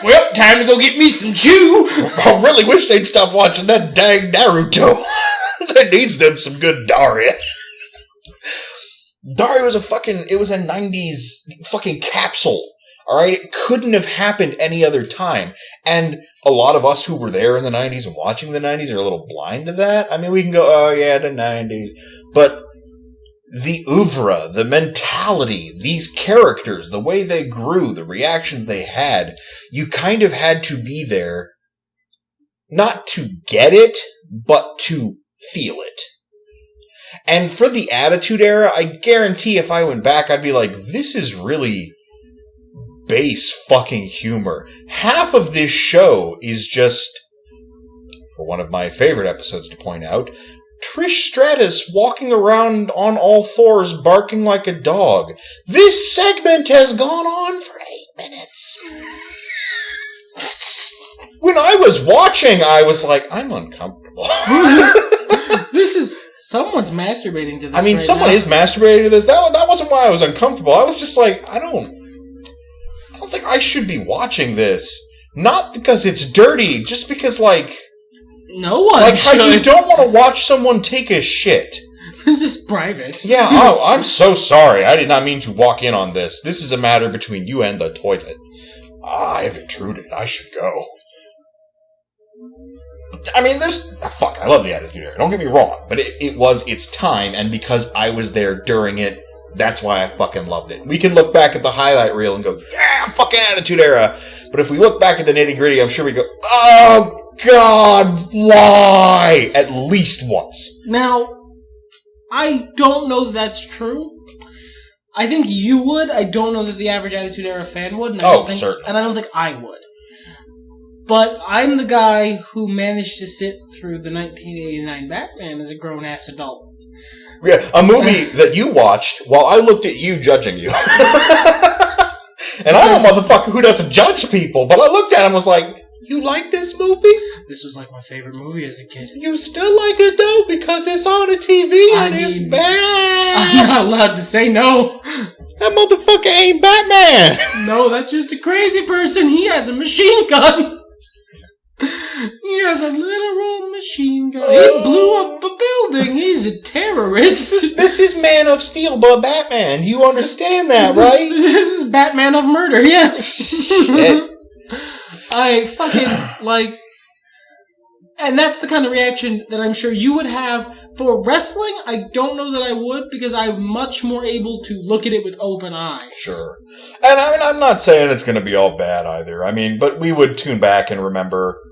well, time to go get me some chew. I really wish they'd stop watching that dang Naruto. That needs them some good Daria. Daria was it was a 90s fucking capsule. Alright? It couldn't have happened any other time. And a lot of us who were there in the 90s and watching the 90s are a little blind to that. I mean, we can go, oh yeah, the 90s. But the oeuvre, the mentality, these characters, the way they grew, the reactions they had, you kind of had to be there not to get it, but to feel it. And for the Attitude Era, I guarantee if I went back, I'd be like, this is really base fucking humor. Half of this show is just, for one of my favorite episodes to point out, Trish Stratus walking around on all fours barking like a dog. This segment has gone on for 8 minutes. When I was watching, I was like, I'm uncomfortable. This is, someone's masturbating to this. I mean, right someone now. is masturbating to this. That wasn't why I was uncomfortable. I was just like, I don't think I should be watching this. Not because it's dirty, just because, like... No one like, should. you don't want to watch someone take a shit. This is private. Yeah, oh, I'm so sorry. I did not mean to walk in on this. This is a matter between you and the toilet. I've intruded. I should go. I mean, I love the Attitude Era. Don't get me wrong. But it was its time, and because I was there during it, that's why I fucking loved it. We can look back at the highlight reel and go, yeah, fucking Attitude Era. But if we look back at the nitty gritty, I'm sure we go, oh, God, why? At least once. Now, I don't know that that's true. I think you would. I don't know that the average Attitude Era fan would. And certainly. And I don't think I would. But I'm the guy who managed to sit through the 1989 Batman as a grown-ass adult. Yeah, a movie that you watched while I looked at you judging you. And I'm a motherfucker who doesn't judge people, but I looked at him and was like, you like this movie? This was like my favorite movie as a kid. You still like it though because it's on the TV it's bad. I'm not allowed to say no. That motherfucker ain't Batman. No, that's just a crazy person. He has a machine gun. He has a literal machine gun. He blew up a building. He's a terrorist. This is Man of Steel, but Batman. You understand that, right? This is Batman of murder, yes. Shit. I fucking, like... And that's the kind of reaction that I'm sure you would have. For wrestling, I don't know that I would, because I'm much more able to look at it with open eyes. Sure. And I mean, I'm not saying it's going to be all bad either. I mean, but we would tune back and remember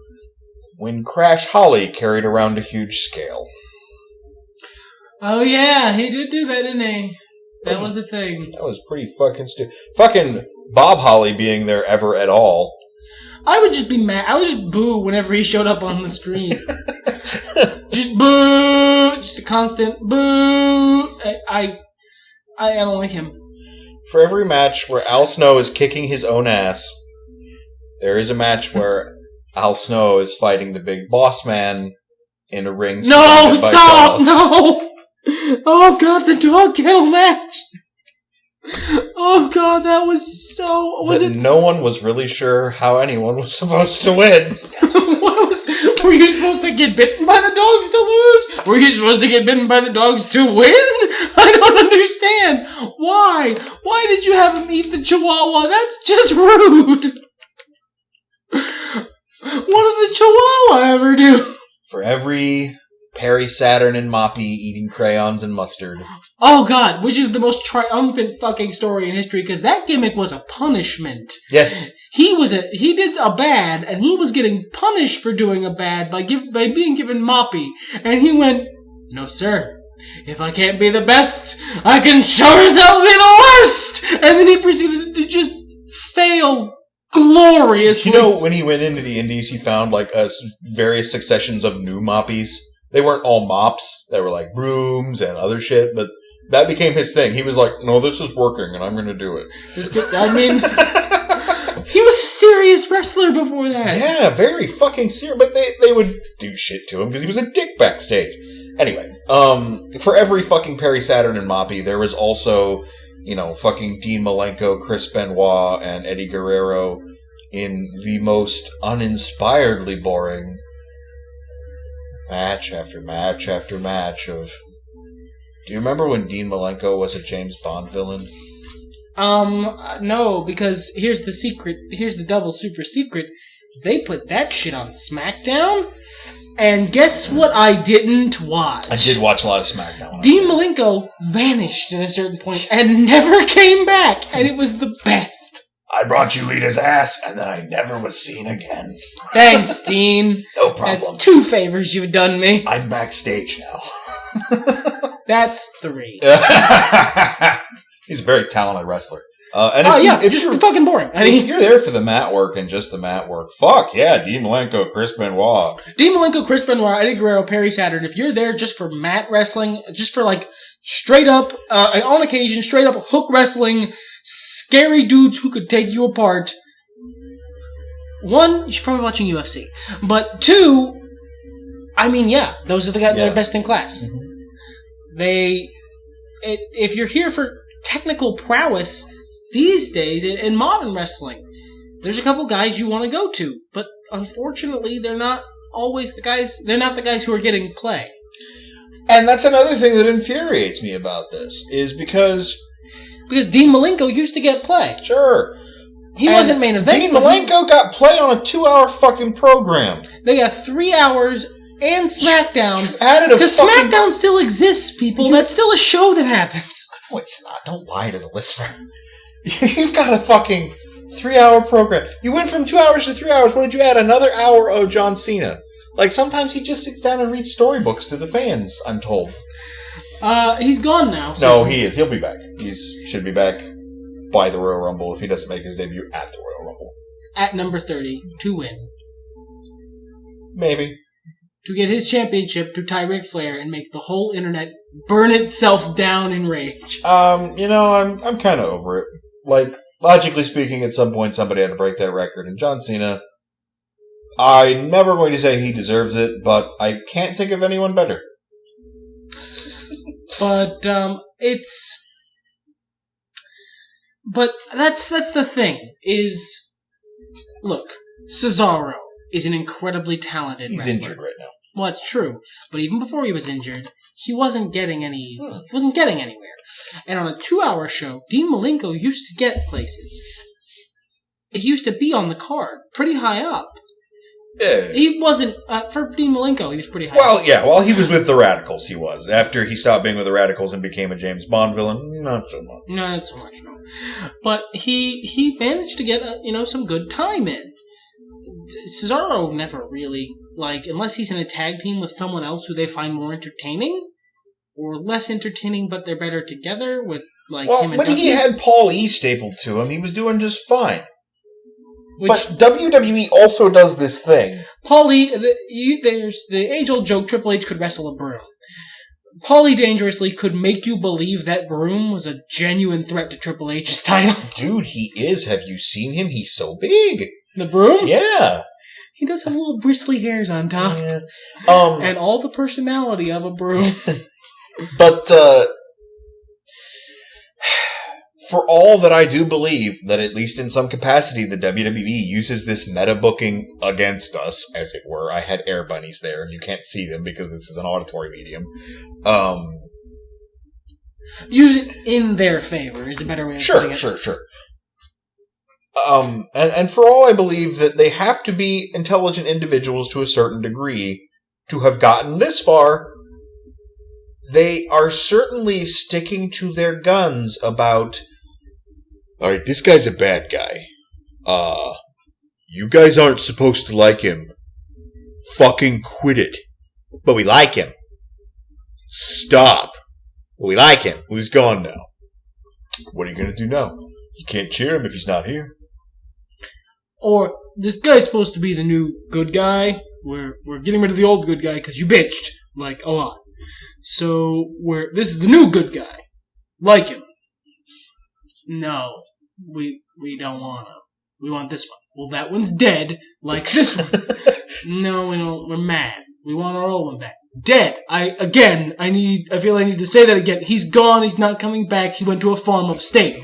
when Crash Holly carried around a huge scale. Oh yeah, he did do that, didn't he? That was a thing. That was pretty fucking stupid. Fucking Bob Holly being there ever at all. I would just be mad. I would just boo whenever he showed up on the screen. Just boo! Just a constant boo! I don't like him. For every match where Al Snow is kicking his own ass, there is a match where Al Snow is fighting the big boss man in a ring. No! Stop! No! Oh god, the dog kennel match! Oh god, that was so... No one was really sure how anyone was supposed to win. Were you supposed to get bitten by the dogs to lose? Were you supposed to get bitten by the dogs to win? I don't understand. Why? Why did you have him eat the chihuahua? That's just rude. What did the chihuahua ever do? For every Perry, Saturn, and Moppy eating crayons and mustard. Oh god, which is the most triumphant fucking story in history, because that gimmick was a punishment. Yes. He did a bad, and he was getting punished for doing a bad by being given Moppy. And he went, "No sir, if I can't be the best, I can sure as hell be the worst!" And then he proceeded to just fail gloriously. You know, when he went into the Indies, he found like various successions of new Moppies. They weren't all mops. They were like brooms and other shit, but that became his thing. He was like, "No, this is working, and I'm going to do it." I mean, he was a serious wrestler before that. Yeah, very fucking serious. But they would do shit to him because he was a dick backstage. Anyway, for every fucking Perry, Saturn, and Moppy, there was also, fucking Dean Malenko, Chris Benoit, and Eddie Guerrero in the most uninspiredly boring match after match after match of... Do you remember when Dean Malenko was a James Bond villain? No, because here's the secret. Here's the double super secret. They put that shit on SmackDown, and guess what I didn't watch? I did watch a lot of SmackDown. Dean Malenko vanished at a certain point and never came back, and it was the best. I brought you Lita's ass, and then I never was seen again. Thanks, Dean. No problem. That's 2 favors you've done me. I'm backstage now. That's 3. He's a very talented wrestler. Just fucking boring. If you're there for the mat work and just the mat work, fuck yeah, Dean Malenko, Chris Benoit. Dean Malenko, Chris Benoit, Eddie Guerrero, Perry Saturn. If you're there just for mat wrestling, just for like straight up, on occasion, straight up hook wrestling, scary dudes who could take you apart. 1, you should probably be watching UFC. But 2, I mean, yeah, those are the guys that are best in class. Mm-hmm. If you're here for technical prowess these days in modern wrestling, there's a couple guys you want to go to, but unfortunately they're not always the guys. They're not the guys who are getting play. And that's another thing that infuriates me about this, is because Dean Malenko used to get play. Sure. He wasn't main event. Dean Malenko got play on a 2-hour fucking program. They got 3 hours and SmackDown. Because SmackDown still exists, people. That's still a show that happens. No, it's not. Don't lie to the listener. You've got a fucking 3-hour program. You went from 2 hours to 3 hours. What did you add? Another hour of John Cena. Like, sometimes he just sits down and reads storybooks to the fans, I'm told. He's gone now. No, he is. He'll be back. Should be back by the Royal Rumble if he doesn't make his debut at the Royal Rumble. At number 30, to win. Maybe. To get his championship to tie Ric Flair and make the whole internet burn itself down in rage. I'm kind of over it. Like, logically speaking, at some point somebody had to break that record, and John Cena, I'm never going to say he deserves it, but I can't think of anyone better. But that's the thing, is, look, Cesaro is an incredibly talented wrestler. He's injured right now. Well, that's true. But even before he was injured, he wasn't getting anywhere. And on a 2-hour show, Dean Malenko used to get places. He used to be on the card, pretty high up. Yeah. He wasn't, for Dean Malenko, he was pretty high. Well, yeah, while he was with the Radicals, he was. After he stopped being with the Radicals and became a James Bond villain, not so much. Not so much, no. But he managed to get, some good time in. Cesaro never really, unless he's in a tag team with someone else who they find more entertaining, or less entertaining but they're better together with, him and when he had Paul E stapled to him, he was doing just fine. But WWE also does this thing. Paul E, there's the age-old joke, Triple H could wrestle a broom. Paul E Dangerously could make you believe that broom was a genuine threat to Triple H's title. Dude, he is. Have you seen him? He's so big. The broom? Yeah. He does have little bristly hairs on top. Yeah. And all the personality of a broom. But, for all that I do believe that, at least in some capacity, the WWE uses this meta booking against us, as it were. I had air bunnies there, and you can't see them because this is an auditory medium. Use it in their favor is a better way of putting it. Sure. And for all I believe that they have to be intelligent individuals to a certain degree to have gotten this far, they are certainly sticking to their guns about, all right, this guy's a bad guy. You guys aren't supposed to like him. Fucking quit it. But we like him. Stop. But we like him. He's gone now. What are you going to do now? You can't cheer him if he's not here. Or, this guy's supposed to be the new good guy. We're getting rid of the old good guy because you bitched, like, a lot. So, this is the new good guy. Like him. No, we don't want him. We want this one. Well, that one's dead, like this one. No, we don't. We're mad. We want our old one back. Dead. I feel I need to say that again. He's gone. He's not coming back. He went to a farm upstate.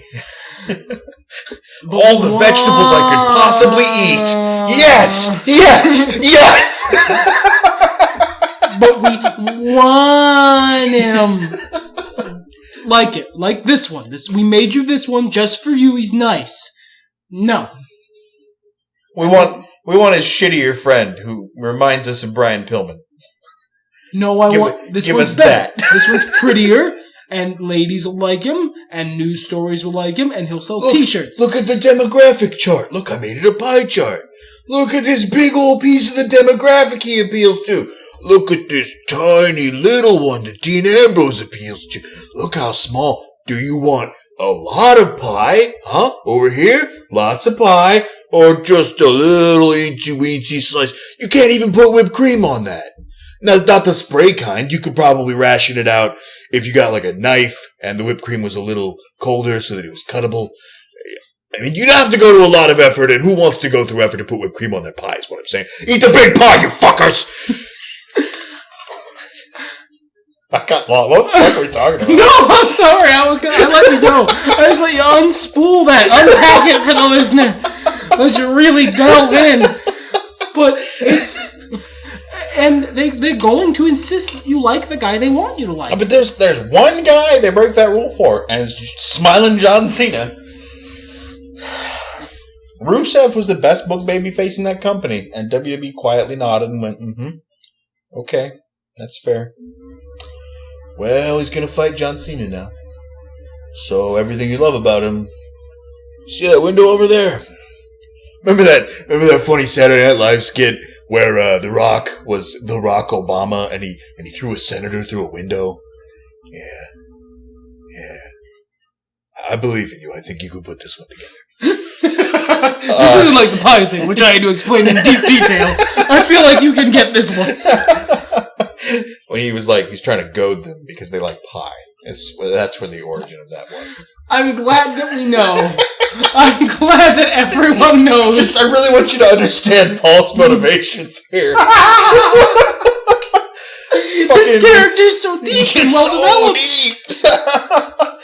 All the vegetables I could possibly eat. Yes! Yes! Yes! But we want him. Like it. Like this one. We made you this one just for you. He's nice. No. We want his shittier friend who reminds us of Brian Pillman. No, this one's better. This one's prettier, and ladies will like him, and news stories will like him, and he'll sell t-shirts. Look at the demographic chart. Look, I made it a pie chart. Look at this big old piece of the demographic he appeals to. Look at this tiny little one that Dean Ambrose appeals to. Look how small. Do you want a lot of pie? Huh? Over here? Lots of pie. Or just a little eensy-weensy slice. You can't even put whipped cream on that. Now, not the spray kind. You could probably ration it out if you got like a knife and the whipped cream was a little colder so that it was cuttable. I mean, you'd have to go to a lot of effort, and who wants to go through effort to put whipped cream on their pie is what I'm saying. Eat the big pie, you fuckers! What the fuck are we talking about? No, I'm sorry. I let you go. I just let you unspool that. Unpack it for the listener. Let you really delve in. But and they're going to insist that you like the guy they want you to like. But there's one guy they break that rule for, and it's smiling John Cena. Rusev was the best book baby face in that company, and WWE quietly nodded and went, okay, that's fair. Well, he's going to fight John Cena now. So everything you love about him, see that window over there? Remember that funny Saturday Night Live skit where The Rock was the Rock Obama and he threw a senator through a window? Yeah. I believe in you. I think you could put this one together. This isn't like the pie thing, which I had to explain in deep detail. I feel like you can get this one. When he's trying to goad them because they like pie. That's where the origin of that was. I'm glad that we know. I'm glad that everyone knows. I really want you to understand Paul's motivations here. This character's so deep and well developed.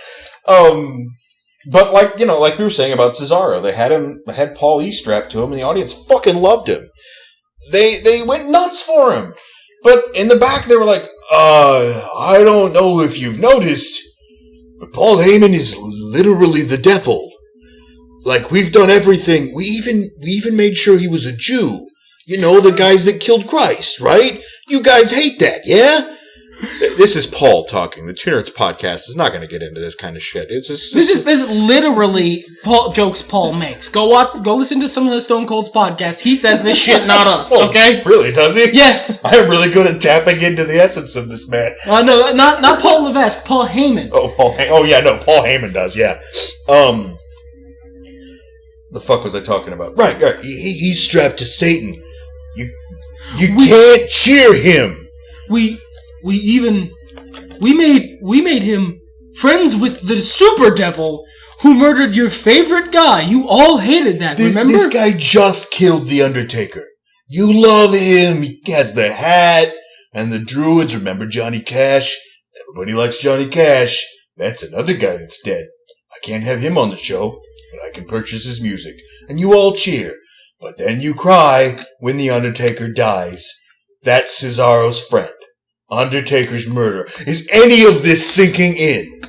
But like we were saying about Cesaro, they had Paul E strapped to him, and the audience fucking loved him. They went nuts for him. But in the back, they were like, I don't know if you've noticed, but Paul Heyman is literally the devil. Like, we've done everything. We even made sure he was a Jew. You know, the guys that killed Christ, right? You guys hate that, yeah? This is Paul talking. The Two Nerds podcast is not going to get into this kind of shit. This is literally jokes Paul makes. Go listen to some of the Stone Cold's podcasts. He says this shit, not us. Okay? Really? Does he? Yes. I am really good at tapping into the essence of this man. No, not Paul Levesque. Paul Heyman. Paul Heyman does. Yeah. The fuck was I talking about? Right. He's strapped to Satan. You can't cheer him. We made him friends with the super devil who murdered your favorite guy. You all hated that, remember? This guy just killed The Undertaker. You love him. He has the hat and the druids. Remember Johnny Cash? Everybody likes Johnny Cash. That's another guy that's dead. I can't have him on the show, but I can purchase his music. And you all cheer. But then you cry when The Undertaker dies. That's Cesaro's friend. Undertaker's murder. Is any of this sinking in?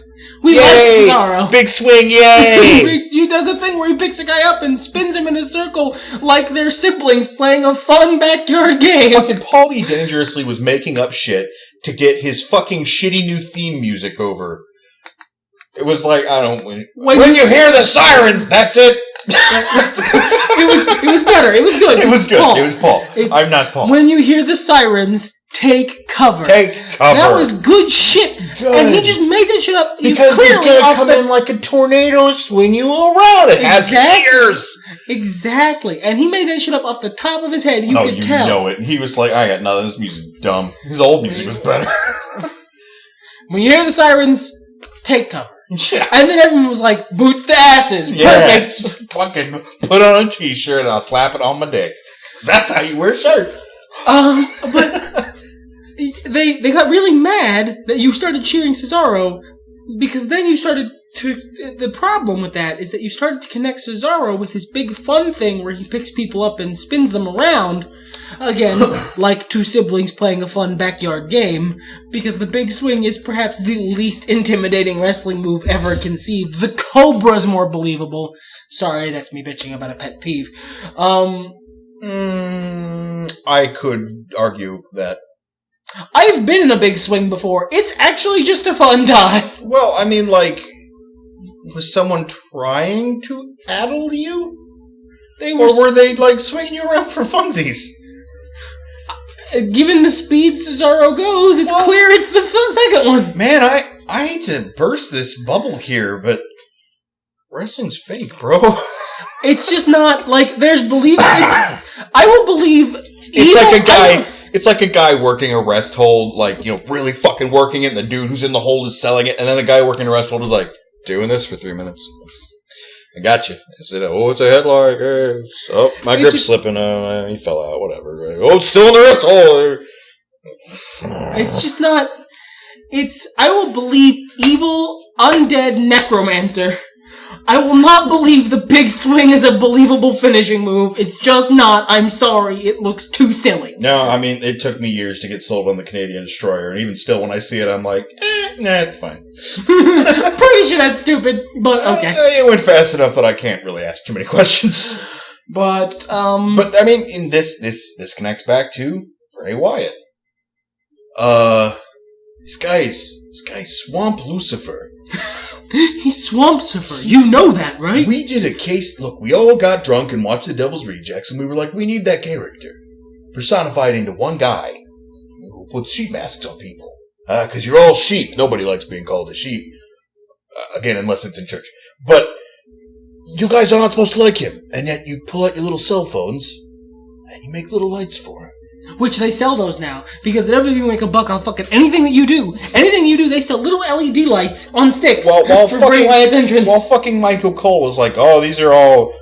We like Cesaro. Big swing, yay! He does a thing where he picks a guy up and spins him in a circle like they're siblings playing a fun backyard game. Fucking Paulie Dangerously was making up shit to get his fucking shitty new theme music over. It was like, I don't... When you hear the sirens, that's it! It was better. It was good. It was good. Paul. It was Paul. I'm not Paul. When you hear the sirens, take cover. Take cover. That was good shit. Good. And he just made that shit up. Because he's going to come in like a tornado and swing you around. It has ears. Exactly. And he made that shit up off the top of his head. You could tell. You know it. He was like, I got nothing. This music's dumb. His old music was better. When you hear the sirens, take cover. Yeah. And then everyone was like, boots to asses. Perfect. Just fucking put on a t-shirt and I'll slap it on my dick. That's how you wear shirts. But they got really mad that you started cheering Cesaro, because then you started to... The problem with that is that you started to connect Cesaro with his big fun thing where he picks people up and spins them around. Again, like two siblings playing a fun backyard game, because the big swing is perhaps the least intimidating wrestling move ever conceived. The Cobra's more believable. Sorry, that's me bitching about a pet peeve. I could argue that. I've been in a big swing before. It's actually just a fun time. Well, I mean, like, was someone trying to addle you? Or were they, like, swinging you around for funsies? Given the speed Cesaro goes, it's clear it's the second one. Man, I hate to burst this bubble here, but wrestling's fake, bro. It's just not, like, there's believing... I will believe... It's like a guy working a rest hold, like, you know, really fucking working it, and the dude who's in the hold is selling it, and then the guy working a rest hold is like, doing this for 3 minutes. I got you. I said, it's a headlock. Oh, my grip's slipping. He fell out. Whatever. Oh, it's still in the rest hold. It's just not... I will believe evil, undead necromancer. I will not believe the big swing is a believable finishing move. It's just not. I'm sorry. It looks too silly. No, I mean, it took me years to get sold on the Canadian Destroyer, and even still, when I see it, I'm like, nah, it's fine. I'm pretty sure that's stupid, but okay. It went fast enough that I can't really ask too many questions. But I mean, in this connects back to Bray Wyatt. This guy's Swamp Lucifer. He's Swampsifer. You know that, right? We did a case... Look, we all got drunk and watched The Devil's Rejects, and we were like, we need that character. Personified into one guy who puts sheep masks on people. Because you're all sheep. Nobody likes being called a sheep. Again, unless it's in church. But you guys are not supposed to like him. And yet you pull out your little cell phones, and you make little lights for him. Which they sell those now. Because the WWE make a buck on fucking anything that you do. Anything you do, they sell little LED lights on sticks for Bray Wyatt's entrance. While fucking Michael Cole was like, oh, these are all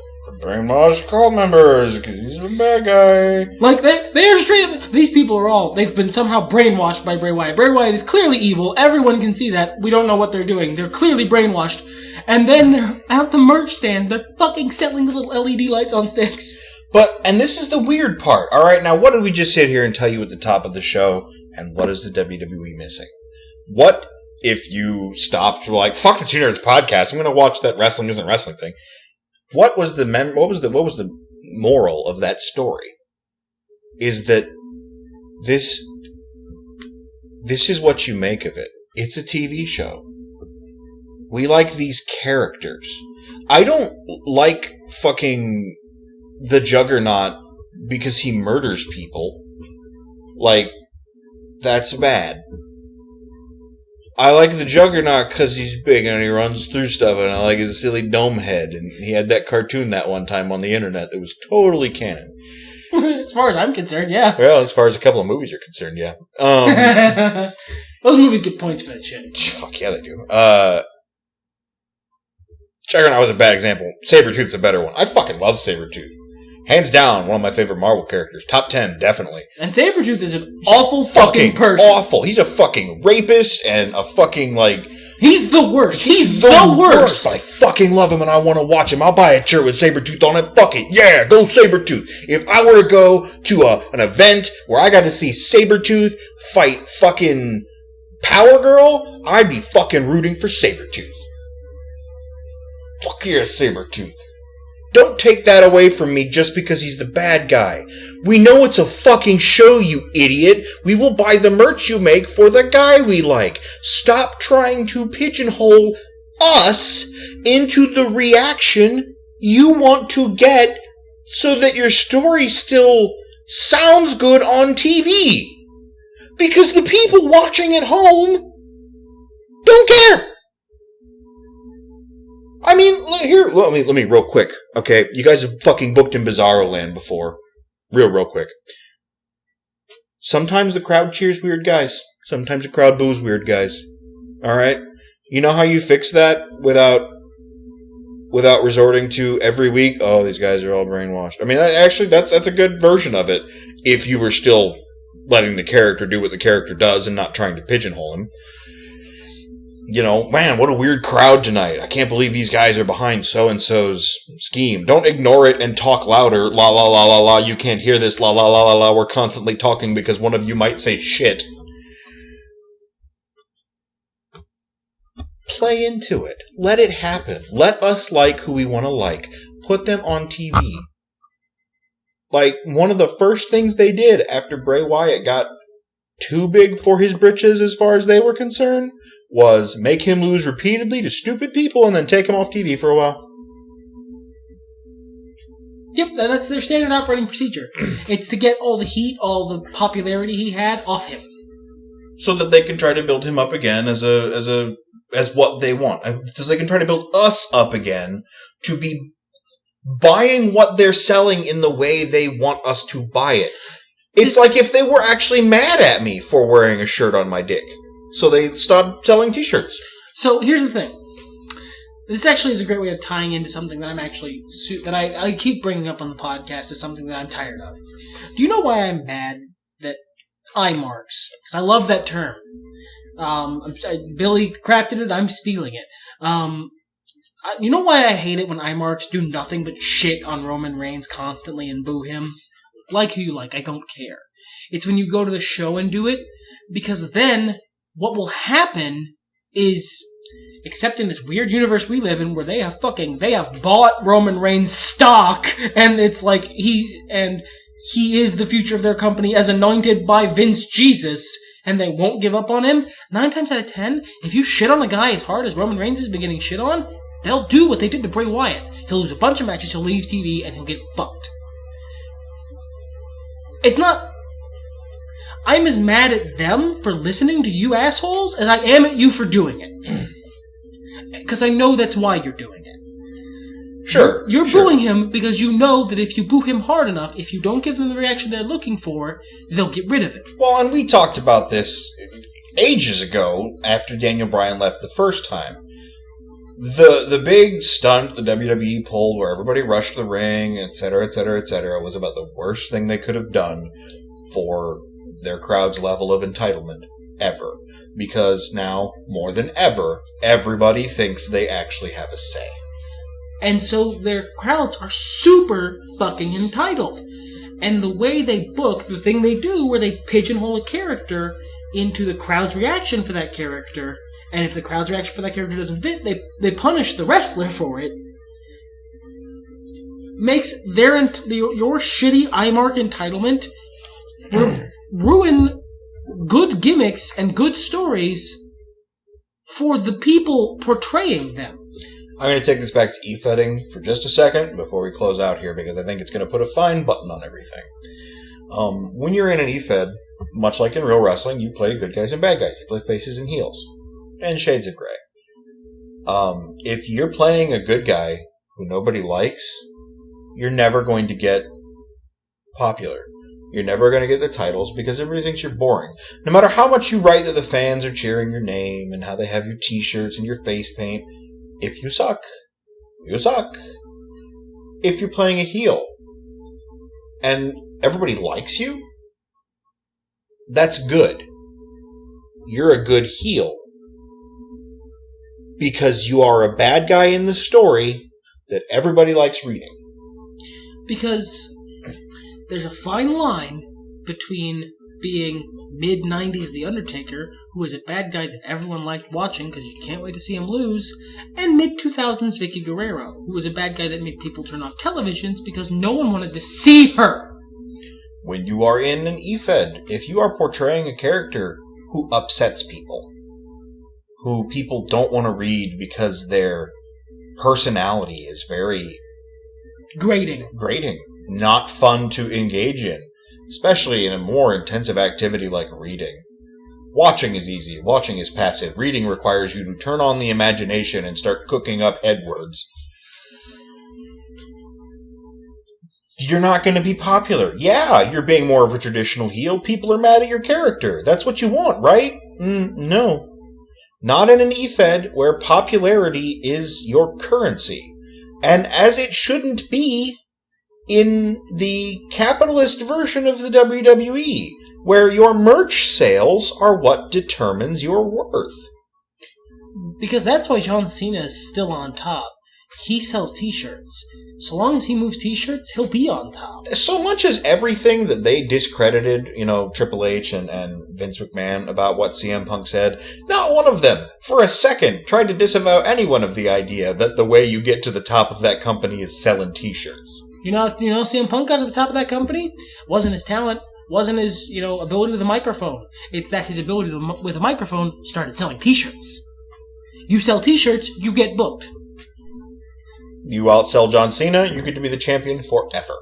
brainwashed cult members, because he's a bad guy. Like, they are straight up... These people are all... They've been somehow brainwashed by Bray Wyatt. Bray Wyatt is clearly evil. Everyone can see that. We don't know what they're doing. They're clearly brainwashed. And then they're at the merch stands. They're fucking selling the little LED lights on sticks. And this is the weird part. All right, now what did we just sit here and tell you at the top of the show? And what is the WWE missing? What if you stopped like, fuck the Two Nerds podcast? I'm going to watch that wrestling isn't wrestling thing. What was the moral of that story? Is that this is what you make of it. It's a TV show. We like these characters. I don't like fucking the Juggernaut because he murders people. Like, that's bad. I like the Juggernaut because he's big and he runs through stuff, and I like his silly dome head, and he had that cartoon that one time on the internet that was totally canon. As far as I'm concerned, yeah. Well, as far as a couple of movies are concerned, yeah. Those movies get points for that shit. Fuck yeah, they do. Juggernaut was a bad example. Sabretooth's a better one. I fucking love Sabretooth. Hands down, one of my favorite Marvel characters. Top 10, definitely. And Sabretooth is an awful fucking person. Awful. He's a fucking rapist and a fucking, like... He's the worst. He's the worst. I fucking love him and I want to watch him. I'll buy a shirt with Sabretooth on it. Fuck it. Yeah, go Sabretooth. If I were to go to an event where I got to see Sabretooth fight fucking Power Girl, I'd be fucking rooting for Sabretooth. Fuck yeah, Sabretooth. Don't take that away from me just because he's the bad guy. We know it's a fucking show, you idiot. We will buy the merch you make for the guy we like. Stop trying to pigeonhole us into the reaction you want to get so that your story still sounds good on TV. Because the people watching at home don't care. I mean, here, let me real quick, okay? You guys have fucking booked in Bizarro Land before. Real quick. Sometimes the crowd cheers weird guys. Sometimes the crowd boos weird guys. Alright? You know how you fix that without resorting to every week, oh, these guys are all brainwashed. I mean, actually, that's a good version of it if you were still letting the character do what the character does and not trying to pigeonhole him. You know, man, what a weird crowd tonight. I can't believe these guys are behind so-and-so's scheme. Don't ignore it and talk louder. La la la la la, you can't hear this. La la la la la, we're constantly talking because one of you might say shit. Play into it. Let it happen. Let us like who we want to like. Put them on TV. Like, one of the first things they did after Bray Wyatt got too big for his britches as far as they were concerned was make him lose repeatedly to stupid people and then take him off TV for a while. Yep, that's their standard operating procedure. It's to get all the heat, all the popularity he had off him. So that they can try to build him up again as what they want. So they can try to build us up again to be buying what they're selling in the way they want us to buy it. It's like if they were actually mad at me for wearing a shirt on my dick. So they stopped selling t-shirts. So here's the thing. This actually is a great way of tying into something that I'm actually... that I keep bringing up on the podcast as something that I'm tired of. Do you know why I'm mad that eye marks? Because I love that term. Billy crafted it, I'm stealing it. You know why I hate it when eye marks do nothing but shit on Roman Reigns constantly and boo him? Like who you like, I don't care. It's when you go to the show and do it, because then what will happen is, except in this weird universe we live in where they have bought Roman Reigns stock, and it's like he is the future of their company as anointed by Vince Jesus, and they won't give up on him. 9 times out of 10, if you shit on a guy as hard as Roman Reigns has been getting shit on, they'll do what they did to Bray Wyatt. He'll lose a bunch of matches, he'll leave TV, and he'll get fucked. It's not... I'm as mad at them for listening to you assholes as I am at you for doing it. Because I know that's why you're doing it. Sure. You're booing him because you know that if you boo him hard enough, if you don't give them the reaction they're looking for, they'll get rid of it. Well, and we talked about this ages ago after Daniel Bryan left the first time. The big stunt the WWE pulled where everybody rushed the ring, etc., was about the worst thing they could have done for their crowd's level of entitlement ever. Because now, more than ever, everybody thinks they actually have a say. And so their crowds are super fucking entitled. And the way they book, the thing they do where they pigeonhole a character into the crowd's reaction for that character, and if the crowd's reaction for that character doesn't fit, they punish the wrestler for it, makes your shitty eye mark entitlement ruin good gimmicks and good stories for the people portraying them. I'm going to take this back to e-fetting for just a second before we close out here, because I think it's going to put a fine button on everything. When you're in an e-fed, much like in real wrestling, you play good guys and bad guys. You play faces and heels. And shades of gray. If you're playing a good guy who nobody likes, you're never going to get popular. You're never going to get the titles because everybody thinks you're boring. No matter how much you write that the fans are cheering your name and how they have your t-shirts and your face paint, if you suck, you suck. If you're playing a heel and everybody likes you, that's good. You're a good heel. Because you are a bad guy in the story that everybody likes reading. Because there's a fine line between being mid-90s The Undertaker, who was a bad guy that everyone liked watching because you can't wait to see him lose, and mid-2000s Vicky Guerrero, who was a bad guy that made people turn off televisions because no one wanted to see her. When you are in an E-Fed, if you are portraying a character who upsets people, who people don't want to read because their personality is very grating, not fun to engage in, especially in a more intensive activity like reading. Watching is easy. Watching is passive. Reading requires you to turn on the imagination and start cooking up Edwards. You're not going to be popular. Yeah, you're being more of a traditional heel. People are mad at your character. That's what you want, right? No. Not in an E-Fed where popularity is your currency. And as it shouldn't be in the capitalist version of the WWE, where your merch sales are what determines your worth. Because that's why John Cena is still on top. He sells t-shirts. So long as he moves t-shirts, he'll be on top. So much as everything that they discredited, Triple H and Vince McMahon about what CM Punk said, not one of them, for a second, tried to disavow anyone of the idea that the way you get to the top of that company is selling t-shirts. You know, CM Punk got to the top of that company? Wasn't his talent, wasn't his, ability with a microphone. It's that his ability with a microphone started selling t-shirts. You sell t-shirts, you get booked. You outsell John Cena, you get to be the champion forever.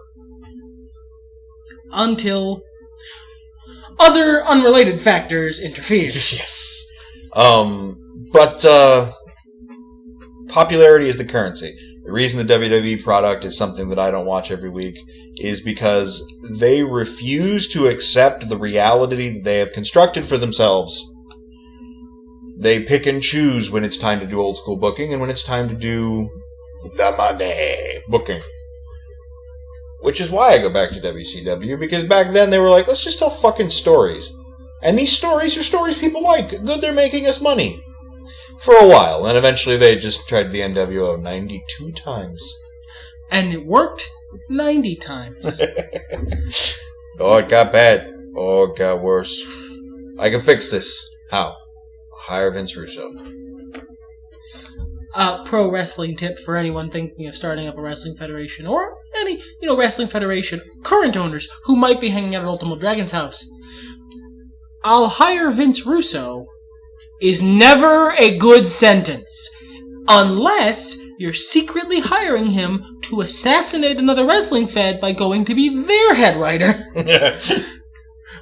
Until other unrelated factors interfere. Yes. But popularity is the currency. The reason the WWE product is something that I don't watch every week is because they refuse to accept the reality that they have constructed for themselves. They pick and choose when it's time to do old school booking and when it's time to do the Monday booking. Which is why I go back to WCW, because back then they were like, let's just tell fucking stories. And these stories are stories people like. Good, they're making us money. For a while, and eventually they just tried the NWO 92 times. And it worked 90 times. Oh, it got bad. Oh, it got worse. I can fix this. How? Hire Vince Russo. Pro wrestling tip for anyone thinking of starting up a wrestling federation, or any, wrestling federation current owners who might be hanging out at Ultimo Dragon's house. I'll hire Vince Russo is never a good sentence, unless you're secretly hiring him to assassinate another wrestling fed by going to be their head writer.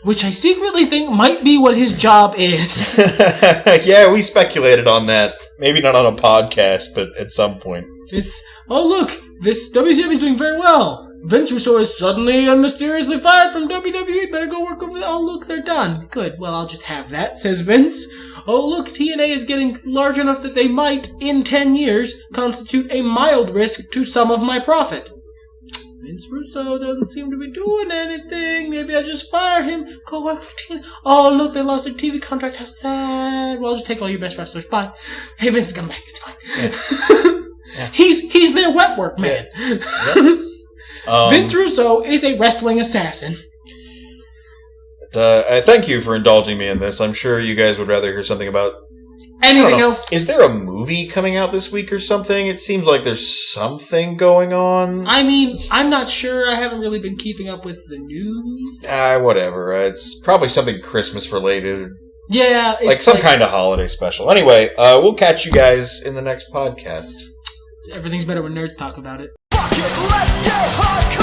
Which I secretly think might be what his job is. Yeah, we speculated on that. Maybe not on a podcast, but at some point. It's, oh look, this WCW is doing very well. Vince Russo is suddenly and mysteriously fired from WWE. Better go work over there. Oh look, they're done. Good, well I'll just have that, says Vince. Oh look, TNA is getting large enough that they might, in 10 years, constitute a mild risk to some of my profit. Vince Russo doesn't seem to be doing anything. Maybe I'll just fire him. Go work for TNA. Oh, look, they lost their TV contract. How sad. Well, I'll just take all your best wrestlers. Bye. Hey, Vince, come back. It's fine. Yeah. He's their wet work man. Yeah. Vince Russo is a wrestling assassin. I thank you for indulging me in this. I'm sure you guys would rather hear something about anything else. Is there a movie coming out this week or something? It seems like there's something going on. I mean, I'm not sure. I haven't really been keeping up with the news. Whatever. It's probably something Christmas related. Yeah. It's like some kind of holiday special. Anyway, we'll catch you guys in the next podcast. Everything's better when nerds talk about it. Fuck it, let's get hardcore!